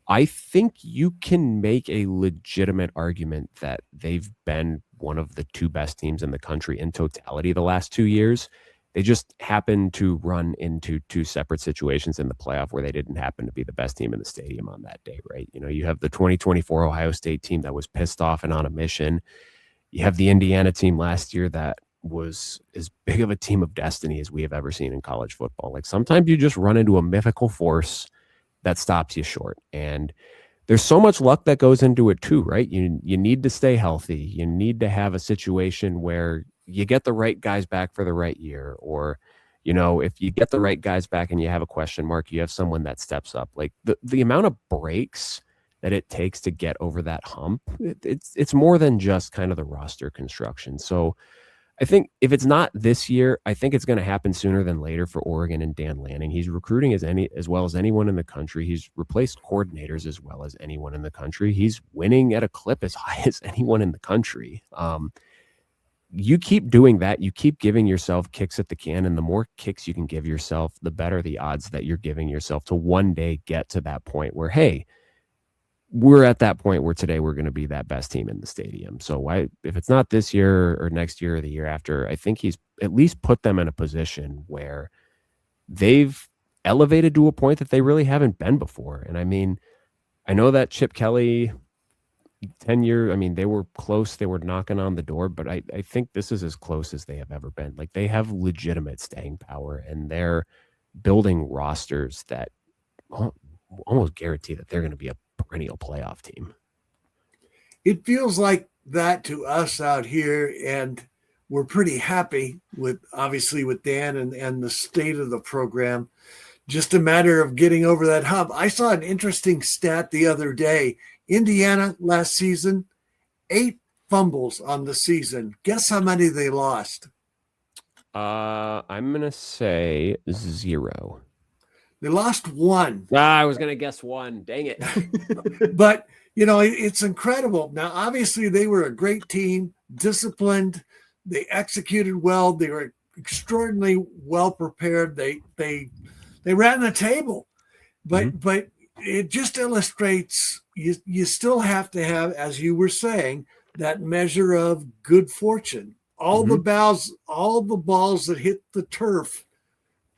I think you can make a legitimate argument that they've been one of the 2 best teams in the country in totality the last 2 years. They just happened to run into 2 separate situations in the playoff where they didn't happen to be the best team in the stadium on that day, right? You know, you have the 2024 Ohio State team that was pissed off and on a mission. You have the Indiana team last year that was as big of a team of destiny as we have ever seen in college football. Like, sometimes you just run into a mythical force that stops you short. And there's so much luck that goes into it too, right? You need to stay healthy. You need to have a situation where you get the right guys back for the right year. Or, you know, if you get the right guys back and you have a question mark, you have someone that steps up. Like, the amount of breaks that it takes to get over that hump, it's more than just kind of the roster construction. So I think if it's not this year, I think it's going to happen sooner than later for Oregon and Dan Lanning. He's recruiting as well as anyone in the country. He's replaced coordinators as well as anyone in the country. He's winning at a clip as high as anyone in the country. You keep doing that. You keep giving yourself kicks at the can, and the more kicks you can give yourself, the better the odds that you're giving yourself to one day get to that point where, hey, we're at that point where today we're going to be that best team in the stadium. So if it's not this year or next year or the year after, I think he's at least put them in a position where they've elevated to a point that they really haven't been before. And I mean, I know that Chip Kelly 10 years, I mean, they were close, they were knocking on the door, but I think this is as close as they have ever been. Like, they have legitimate staying power, and they're building rosters that almost guarantee that they're going to be a perennial playoff team.
It feels like that to us out here, and we're pretty happy with Dan and the state of the program. Just a matter of getting over that hump. I saw an interesting stat the other day. Indiana last season, 8 fumbles on the season. Guess how many they lost?
I'm going to say 0.
They lost 1.
I was going to guess 1. Dang it.
But, you know, it's incredible. Now, obviously, they were a great team, disciplined. They executed well. They were extraordinarily well prepared. They ran the table. But it just illustrates you still have to have, as you were saying, that measure of good fortune. All the balls that hit the turf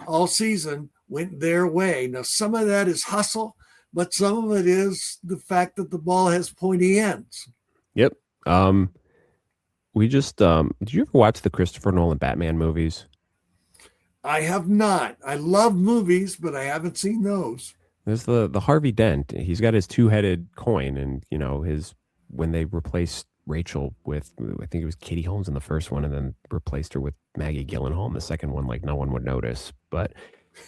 all season went their way. Now, some of that is hustle, but some of it is the fact that the ball has pointy ends.
Yep. We just did you ever watch the Christopher Nolan Batman movies?
I have not. I love movies, but I haven't seen those.
There's the Harvey Dent. He's got his 2-headed coin, and you know, when they replaced Rachel with, I think it was Katie Holmes in the first one, and then replaced her with Maggie Gyllenhaal in the second one, like no one would notice. But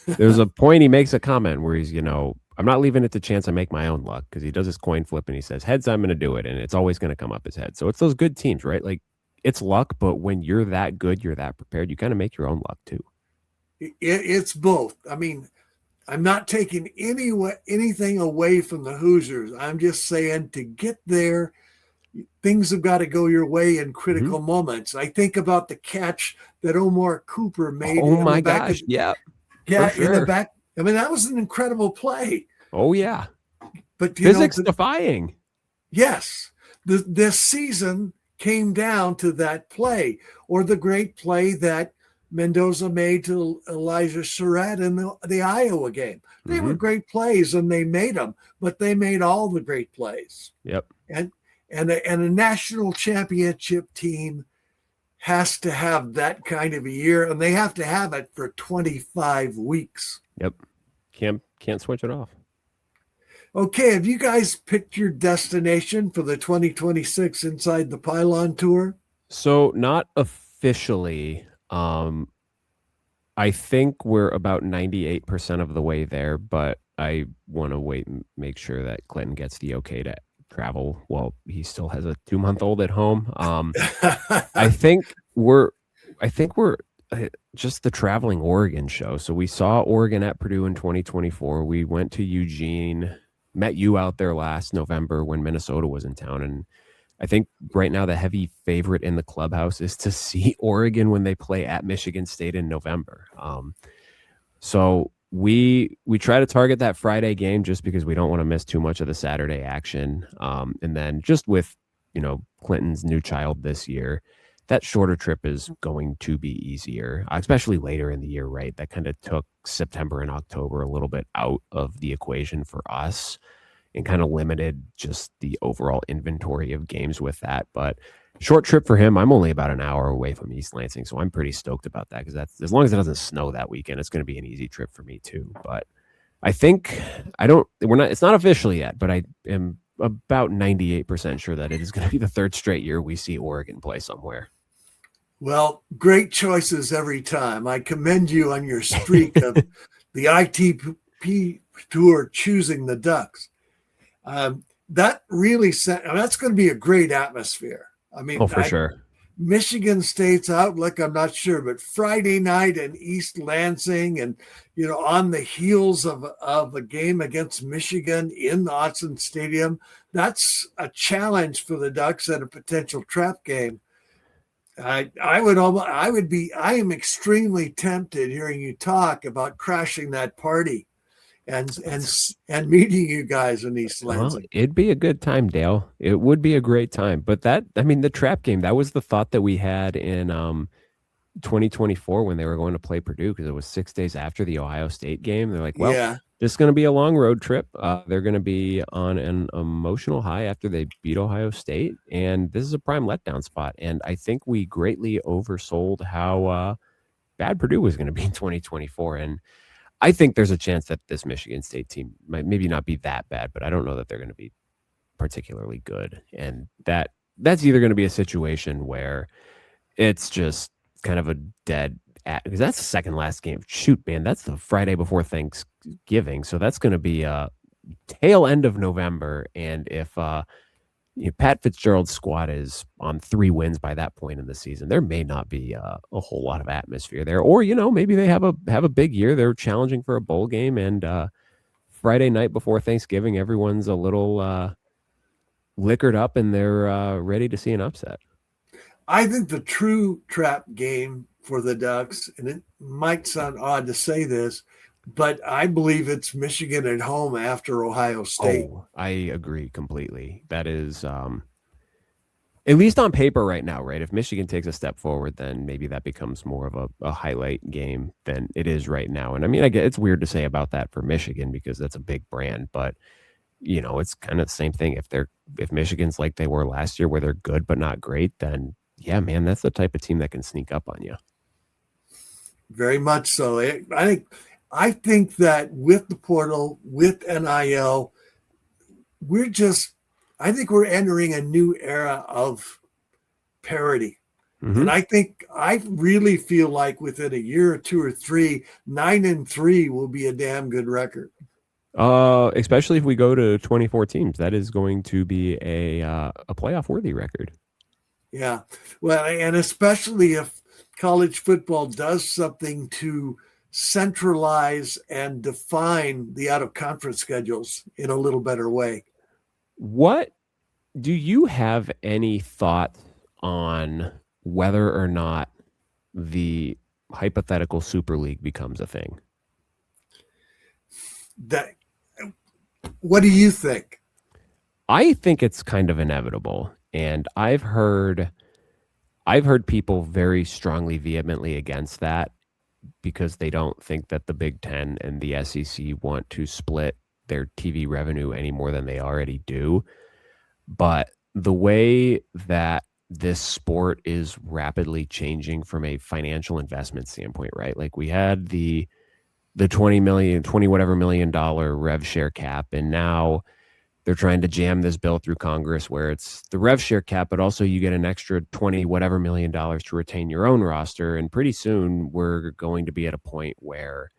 there's a point he makes a comment where he's, you know, I'm not leaving it to chance I make my own luck, because he does his coin flip and he says, heads, I'm going to do it. And it's always going to come up his head. So it's those good teams, right? Like, it's luck, but when you're that good, you're that prepared, you kind of make your own luck too.
It's both. I mean, I'm not taking anything away from the Hoosiers. I'm just saying, to get there, things have got to go your way in critical moments. I think about the catch that Omar Cooper made.
Oh my gosh.
Yeah,
sure.
In the back. I mean, that was an incredible play.
Oh yeah.
But
physics defying.
Yes. This season came down to that play, or the great play that Mendoza made to Elijah Surratt in the Iowa game. They were great plays, and they made them, but they made all the great plays.
Yep.
And a national championship team has to have that kind of a year, and they have to have it for 25 weeks.
Yep. Can't switch it off.
Okay, have you guys picked your destination for the 2026 Inside the Pylon tour?
So not officially. I think we're about 98% of the way there, but I want to wait and make sure that Clinton gets the okay to travel while he still has a 2-month-old at home. I think we're just the traveling Oregon show. So we saw Oregon at Purdue in 2024. We went to Eugene, met you out there last November when Minnesota was in town. And I think right now the heavy favorite in the clubhouse is to see Oregon when they play at Michigan State in November. So we try to target that Friday game just because we don't want to miss too much of the Saturday action. And then just with, Clinton's new child this year, that shorter trip is going to be easier, especially later in the year, right? That kind of took September and October a little bit out of the equation for us and kind of limited just the overall inventory of games with that. But short trip for him, I'm only about an hour away from East Lansing, so I'm pretty stoked about that because that's, as long as it doesn't snow that weekend, it's going to be an easy trip for me too. But I think it's not official yet, but I am about 98% sure that it is going to be the third straight year we see Oregon play somewhere.
Well, great choices every time. I commend you on your streak of the ITP tour choosing the Ducks. That really that's going to be a great atmosphere. I mean,
for sure.
Michigan State's outlook, I'm not sure, but Friday night in East Lansing and, on the heels of a game against Michigan in the Autzen Stadium, that's a challenge for the Ducks and a potential trap game. I am extremely tempted hearing you talk about crashing that party and meeting you guys in East Lansing.
Well, it'd be a good time, Dale. It would be a great time. But the trap game, that was the thought that we had in 2024 when they were going to play Purdue, because it was 6 days after the Ohio State game. They're like, well,
yeah,
this is going to be a long road trip. They're going to be on an emotional high after they beat Ohio State. And this is a prime letdown spot. And I think we greatly oversold how bad Purdue was going to be in 2024. And I think there's a chance that this Michigan State team might maybe not be that bad, but I don't know that they're going to be particularly good. And that's either going to be a situation where it's just kind of a dead because that's the second last game. Shoot, man, that's the Friday before Thanksgiving. So that's going to be a tail end of November. And if Pat Fitzgerald's squad is on 3 wins by that point in the season, there may not be a whole lot of atmosphere there. Or, maybe they have a big year. They're challenging for a bowl game, and Friday night before Thanksgiving, everyone's a little liquored up and they're ready to see an upset.
I think the true trap game for the Ducks, and it might sound odd to say this, but I believe it's Michigan at home after Ohio State.
Oh, I agree completely. That is, at least on paper right now, right? If Michigan takes a step forward, then maybe that becomes more of a highlight game than it is right now. And I mean, I get it's weird to say about that for Michigan because that's a big brand, but it's kind of the same thing. If Michigan's like they were last year, where they're good but not great, then yeah, man, that's the type of team that can sneak up on you.
Very much so. I think that with the portal, with NIL, I think we're entering a new era of parity. Mm-hmm. And I really feel like within a year or 2 or 3, 9-3 will be a damn good record.
Especially if we go to 24 teams, that is going to be a playoff worthy record.
Yeah. Well, and especially if college football does something to centralize and define the out-of-conference schedules in a little better way.
What do you have any thought on whether or not the hypothetical Super League becomes a thing?
What do you think?
I think it's kind of inevitable. And I've heard I've heard people very strongly, vehemently against that because they don't think that the Big Ten and the SEC want to split their TV revenue any more than they already do. But the way that this sport is rapidly changing from a financial investment standpoint, right? Like we had the 20 whatever million dollar rev share cap, and now they're trying to jam this bill through Congress where it's the rev share cap, but also you get an extra 20 whatever million dollars to retain your own roster. And pretty soon we're going to be at a point where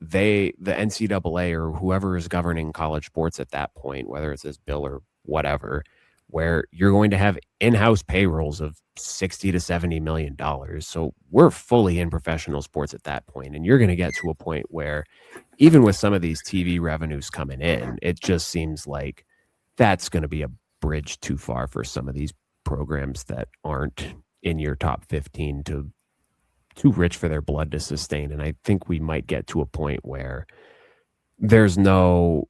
the NCAA or whoever is governing college sports at that point, whether it's this bill or whatever, where you're going to have in-house payrolls of 60 to 70 million dollars. So we're fully in professional sports at that point. And you're going to get to a point where even with some of these TV revenues coming in, it just seems like that's going to be a bridge too far for some of these programs that aren't in your top 15 too rich for their blood to sustain. And I think we might get to a point where there's no,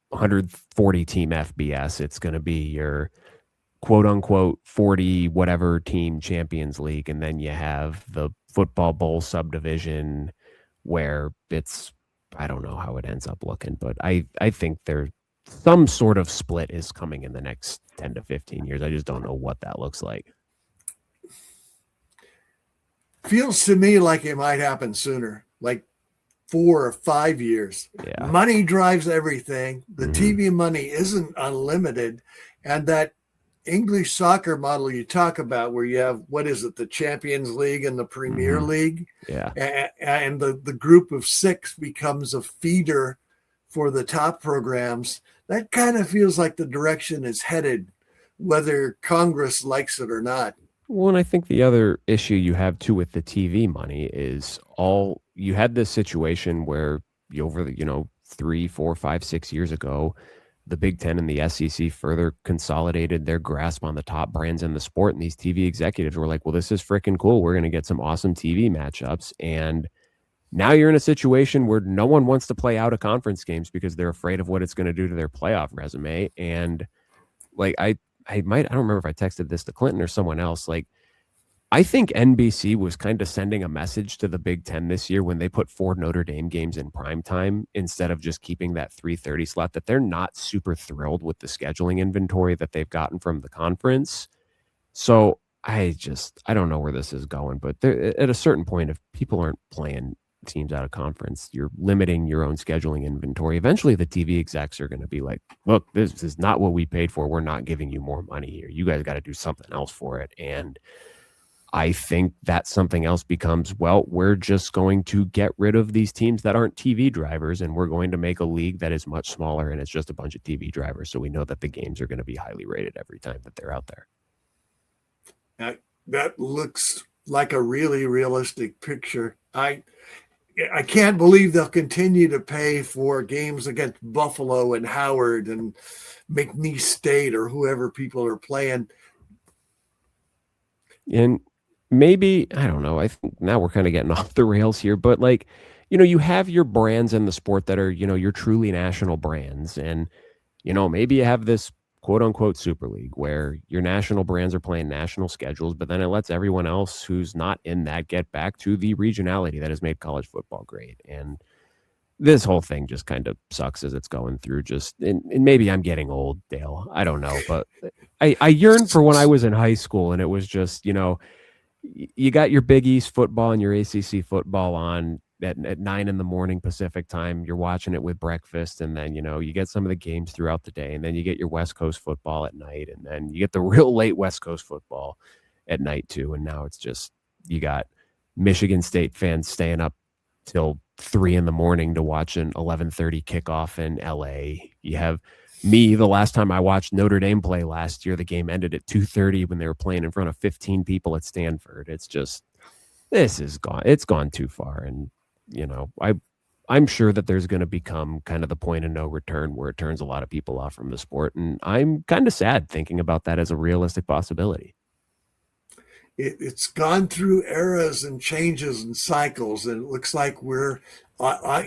140 team FBS. It's going to be your quote unquote 40 whatever team Champions League. And then you have the football bowl subdivision where I don't know how it ends up looking, but I think there's some sort of split is coming in the next 10 to 15 years. I just don't know what that looks like.
Feels to me like it might happen sooner, like 4 or 5 years.
Yeah.
Money drives everything. The TV money isn't unlimited. And that English soccer model you talk about where you have, the Champions League and the Premier League.
Yeah.
And the group of 6 becomes a feeder for the top programs. That kind of feels like the direction is headed, whether Congress likes it or not.
Well, and I think the other issue you have too with the TV money is you had this situation where over the 3, 4, 5, 6 years ago, the Big Ten and the SEC further consolidated their grasp on the top brands in the sport, and these TV executives were like, "Well, this is freaking cool. We're going to get some awesome TV matchups." And now you're in a situation where no one wants to play out of conference games because they're afraid of what it's going to do to their playoff resume. And like I don't remember if I texted this to Clinton or someone else. Like, I think NBC was kind of sending a message to the Big Ten this year when they put 4 Notre Dame games in prime time instead of just keeping that 3:30 slot, that they're not super thrilled with the scheduling inventory that they've gotten from the conference. So I don't know where this is going, but at a certain point, if people aren't playing teams out of conference, you're limiting your own scheduling inventory. Eventually the TV execs are going to be like, "Look, this is not what we paid for. We're not giving you more money here. You guys got to do something else for it." And I think that something else becomes, well, we're just going to get rid of these teams that aren't TV drivers, and we're going to make a league that is much smaller and it's just a bunch of TV drivers. So we know that the games are going to be highly rated every time that they're out there.
That looks like a really realistic picture. I can't believe they'll continue to pay for games against Buffalo and Howard and McNeese State or whoever people are playing.
And maybe, I don't know, I think now we're kind of getting off the rails here, but like, you have your brands in the sport that are, your truly national brands. And, maybe you have this quote unquote Super League where your national brands are playing national schedules, but then it lets everyone else who's not in that get back to the regionality that has made college football great. And this whole thing just kind of sucks as it's going through. And maybe I'm getting old, Dale. I don't know, but I yearn for when I was in high school and it was just, you got your Big East football and your ACC football on at 9 a.m. Pacific time. You're watching it with breakfast, and then you get some of the games throughout the day, and then you get your West Coast football at night, and then you get the real late West Coast football at night too. And now it's just, you got Michigan State fans staying up till 3 a.m. to watch an 11:30 kickoff in LA. You have me, the last time I watched Notre Dame play last year, the game ended at 2:30 when they were playing in front of 15 people at Stanford. It's just, it's gone too far. And, I'm sure that there's going to become kind of the point of no return where it turns a lot of people off from the sport. And I'm kind of sad thinking about that as a realistic possibility.
It's gone through eras and changes and cycles, and it looks like we're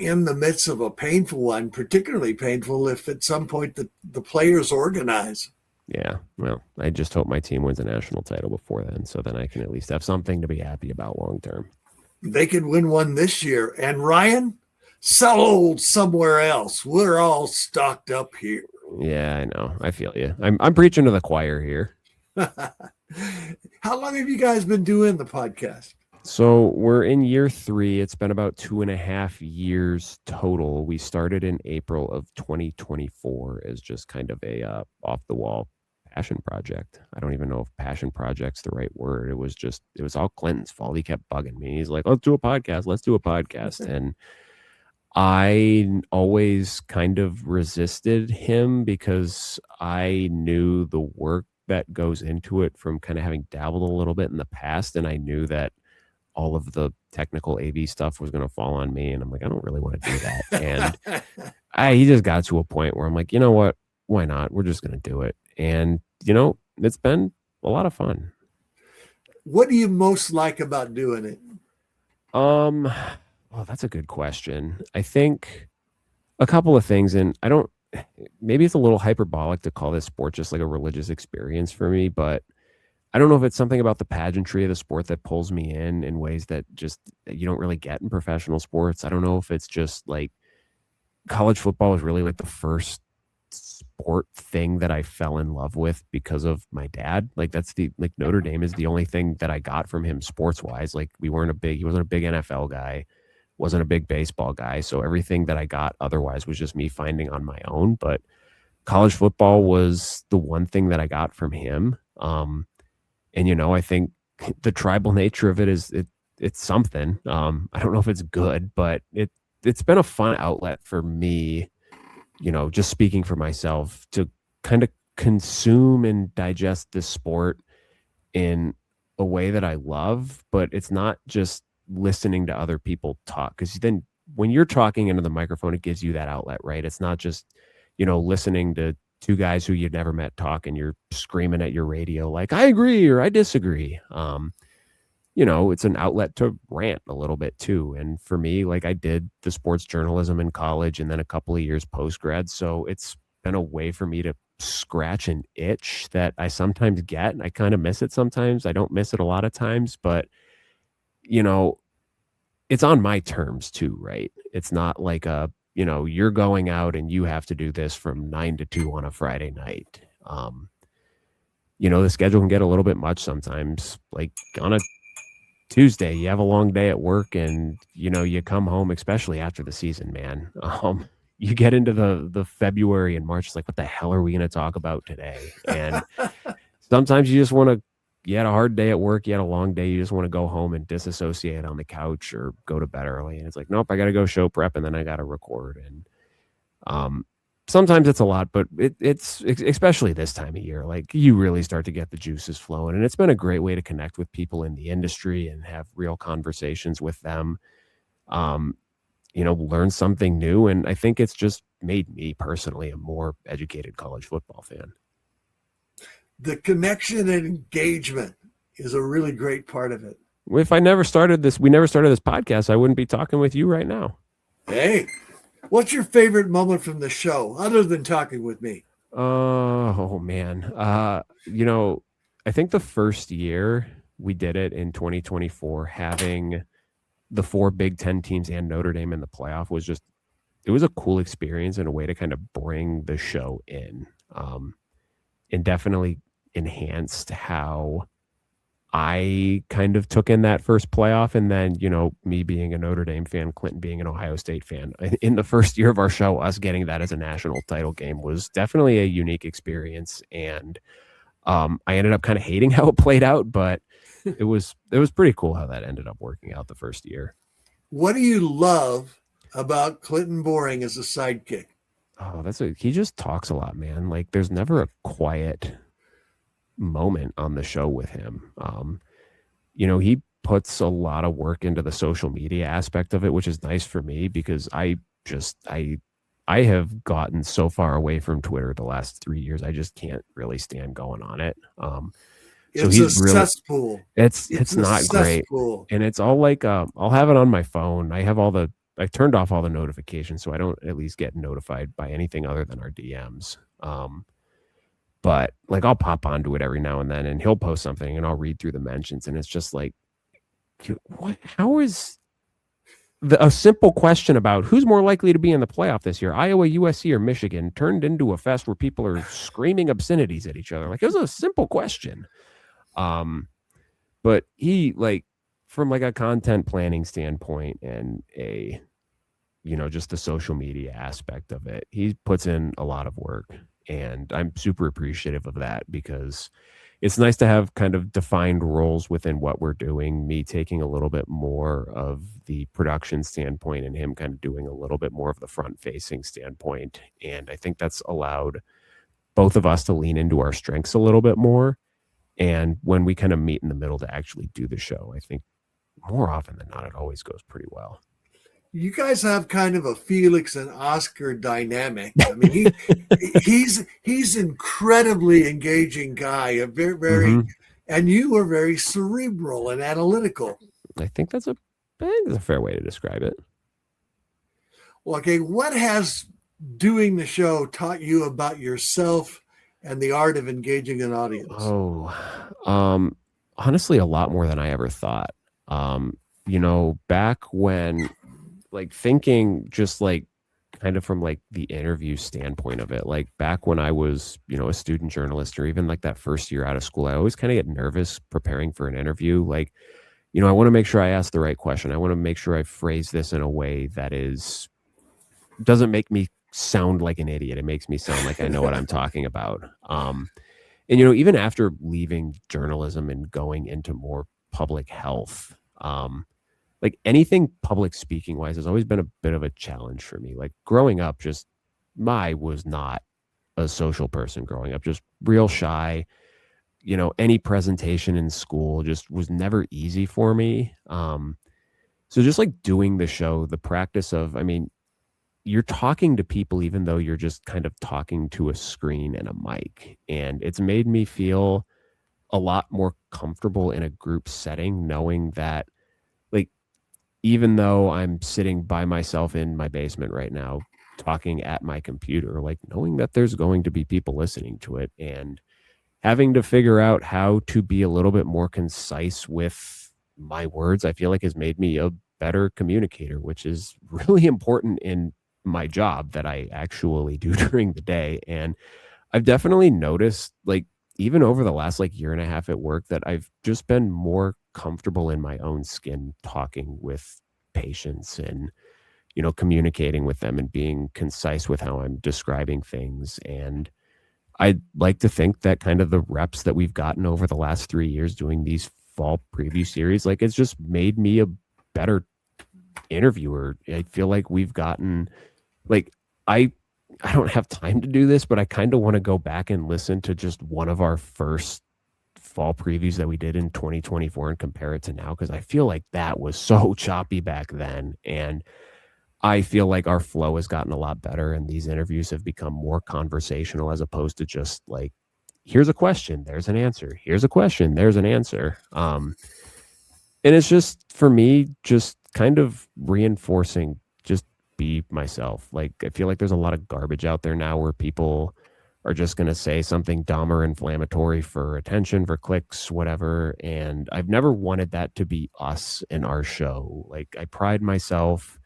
in the midst of a painful one, particularly painful if at some point the players organize.
Yeah. Well, I just hope my team wins a national title before then, so then I can at least have something to be happy about long term.
They could win one this year. And Ryan, sold somewhere else. We're all stocked up here.
Yeah, I know. I feel you. I'm preaching to the choir here.
How long have you guys been doing the podcast?
So we're in year 3. It's been about 2.5 years total. We started in April of 2024 as just kind of a off the wall passion project. I don't even know if passion project's the right word. It was all Clinton's fault. He kept bugging me. He's like, let's do a podcast. And I always kind of resisted him because I knew the work that goes into it from kind of having dabbled a little bit in the past. And I knew that all of the technical AV stuff was going to fall on me. And I'm like, I don't really want to do that. And he just got to a point where I'm like, you know what? Why not? We're just going to do it. And, it's been a lot of fun.
What do you most like about doing it?
Well, that's a good question. I think a couple of things, and maybe it's a little hyperbolic to call this sport just like a religious experience for me, but I don't know if it's something about the pageantry of the sport that pulls me in ways that just you don't really get in professional sports. I don't know if it's just like college football is really like the first sport thing that I fell in love with because of my dad. Like Notre Dame is the only thing that I got from him sports wise. Like he wasn't a big NFL guy, wasn't a big baseball guy. So everything that I got otherwise was just me finding on my own. But college football was the one thing that I got from him. And I think the tribal nature of it is it's something. I don't know if it's good, but it's been a fun outlet for me, just speaking for myself, to kind of consume and digest this sport in a way that I love, but it's not just listening to other people talk. Because then when you're talking into the microphone, it gives you that outlet, right? It's not just, listening to two guys who you've never met talk and you're screaming at your radio like, I agree or I disagree. It's an outlet to rant a little bit too. And for me, like I did the sports journalism in college and then a couple of years post-grad. So it's been a way for me to scratch an itch that I sometimes get. And I kind of miss it sometimes. I don't miss it a lot of times, but it's on my terms too, right? It's not like you're going out and you have to do this from 9 to 2 on a Friday night. The schedule can get a little bit much sometimes. Like on a Tuesday, you have a long day at work and, you come home, especially after the season, man. You get into the February and March, it's like, what the hell are we going to talk about today? And sometimes you just want to, you had a hard day at work, you had a long day, you just want to go home and disassociate on the couch or go to bed early. And it's like, nope, I got to go show prep and then I got to record. And sometimes it's a lot, but it's especially this time of year, like you really start to get the juices flowing. And it's been a great way to connect with people in the industry and have real conversations with them, learn something new. And I think it's just made me personally a more educated college football fan.
The connection and engagement is a really great part of it.
If we never started this podcast, I wouldn't be talking with you right now.
Hey, what's your favorite moment from the show other than talking with me?
Oh man. I think the first year we did it in 2024, having the 4 Big Ten teams and Notre Dame in the playoff it was a cool experience and a way to kind of bring the show in. And definitely enhanced how I kind of took in that first playoff. And then, me being a Notre Dame fan, Clinton being an Ohio State fan, in the first year of our show, us getting that as a national title game was definitely a unique experience. And I ended up kind of hating how it played out, but it was pretty cool how that ended up working out the first year.
What do you love about Clinton Boring as a sidekick?
Oh, he just talks a lot, man. Like there's never a quiet moment on the show with him. He puts a lot of work into the social media aspect of it, which is nice for me because I have gotten so far away from Twitter the last 3 years. I just can't really stand going on it.
It's a cesspool.
It's not great. And it's all like, I'll have it on my phone. I turned off all the notifications so I don't at least get notified by anything other than our DMs. But like I'll pop onto it every now and then, and he'll post something, and I'll read through the mentions, and it's just like, what? How is a simple question about who's more likely to be in the playoff this year, Iowa, USC, or Michigan, turned into a fest where people are screaming obscenities at each other? Like, it was a simple question. But he, like, from like a content planning standpoint and a, just the social media aspect of it, he puts in a lot of work, and I'm super appreciative of that, because it's nice to have kind of defined roles within what we're doing, me taking a little bit more of the production standpoint and him kind of doing a little bit more of the front facing standpoint. And I think that's allowed both of us to lean into our strengths a little bit more. And when we kind of meet in the middle to actually do the show, I think more often than not, it always goes pretty well.
You guys have kind of a Felix and Oscar dynamic. I mean, he's incredibly engaging guy, a very, and you are very cerebral and analytical.
I think that's a fair way to describe it.
Well, okay, what has doing the show taught you about yourself and the art of engaging an audience?
Honestly, a lot more than I ever thought. Back when, like, thinking just like kind of from like the interview standpoint of it, like back when I was, a student journalist, or even like that first year out of school, I always kind of get nervous preparing for an interview. Like, I want to make sure I ask the right question. I want to make sure I phrase this in a way that doesn't make me sound like an idiot. It makes me sound like I know what I'm talking about. And, even after leaving journalism and going into more public health, like anything public speaking wise has always been a bit of a challenge for me. Like growing up, I was not a social person growing up, just real shy. Any presentation in school just was never easy for me. So just like doing the show, the practice of, you're talking to people, even though you're just kind of talking to a screen and a mic. And it's made me feel a lot more comfortable in a group setting, knowing that, like, even though I'm sitting by myself in my basement right now, talking at my computer, like knowing that there's going to be people listening to it, and having to figure out how to be a little bit more concise with my words, I feel like has made me a better communicator, which is really important in my job that I actually do during the day. And I've definitely noticed, like, even over the last like year and a half at work, that I've just been more comfortable in my own skin talking with patients and, communicating with them and being concise with how I'm describing things. And I'd like to think that kind of the reps that we've gotten over the last 3 years doing these fall preview series, like, it's just made me a better interviewer. I feel like we've gotten, like, I don't have time to do this, but I kind of want to go back and listen to just one of our first fall previews that we did in 2024 and compare it to now, because I feel like that was so choppy back then. And I feel like our flow has gotten a lot better, and these interviews have become more conversational as opposed to just like, here's a question, there's an answer. Here's a question, there's an answer. And it's just, for me, just kind of reinforcing, just be myself. Like, I feel like there's a lot of garbage out there now where people are just going to say something dumb or inflammatory for attention, for clicks, whatever. And I've never wanted that to be us in our show. Like, I pride myself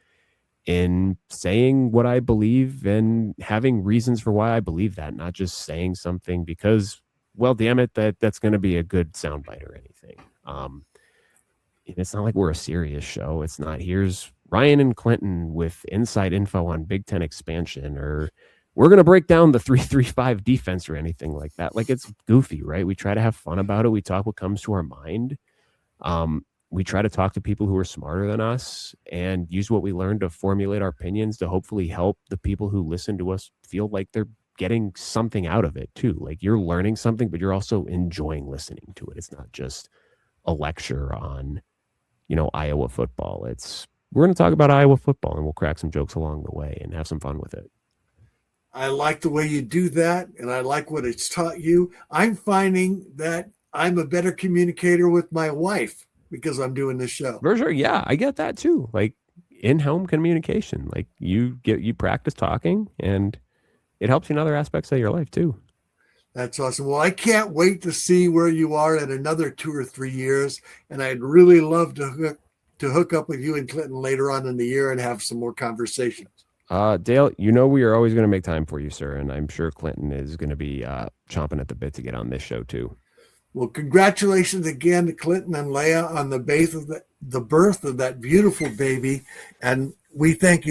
in saying what I believe and having reasons for why I believe that, not just saying something because, well, damn it, that's going to be a good soundbite or anything. And it's not like we're a serious show. It's not, here's Ryan and Clinton with inside info on Big Ten expansion, or we're going to break down the 3-3-5 defense or anything like that. Like, it's goofy, right? We try to have fun about it. We talk what comes to our mind. We try to talk to people who are smarter than us and use what we learn to formulate our opinions to hopefully help the people who listen to us feel like they're getting something out of it too. Like, you're learning something, but you're also enjoying listening to it. It's not just a lecture on, Iowa football. We're going to talk about Iowa football, and we'll crack some jokes along the way and have some fun with it.
I like the way you do that, and I like what it's taught you. I'm finding that I'm a better communicator with my wife because I'm doing this show.
For sure. Yeah, I get that too. Like, in-home communication, like, you practice talking, and it helps you in other aspects of your life too.
That's awesome. Well, I can't wait to see where you are in another 2 or 3 years, and I'd really love to hook up with you and Clinton later on in the year and have some more conversations.
Dale, you know we are always going to make time for you, sir, and I'm sure Clinton is going to be chomping at the bit to get on this show too.
Well, congratulations again to Clinton and Leah on the birth of that beautiful baby, and we thank you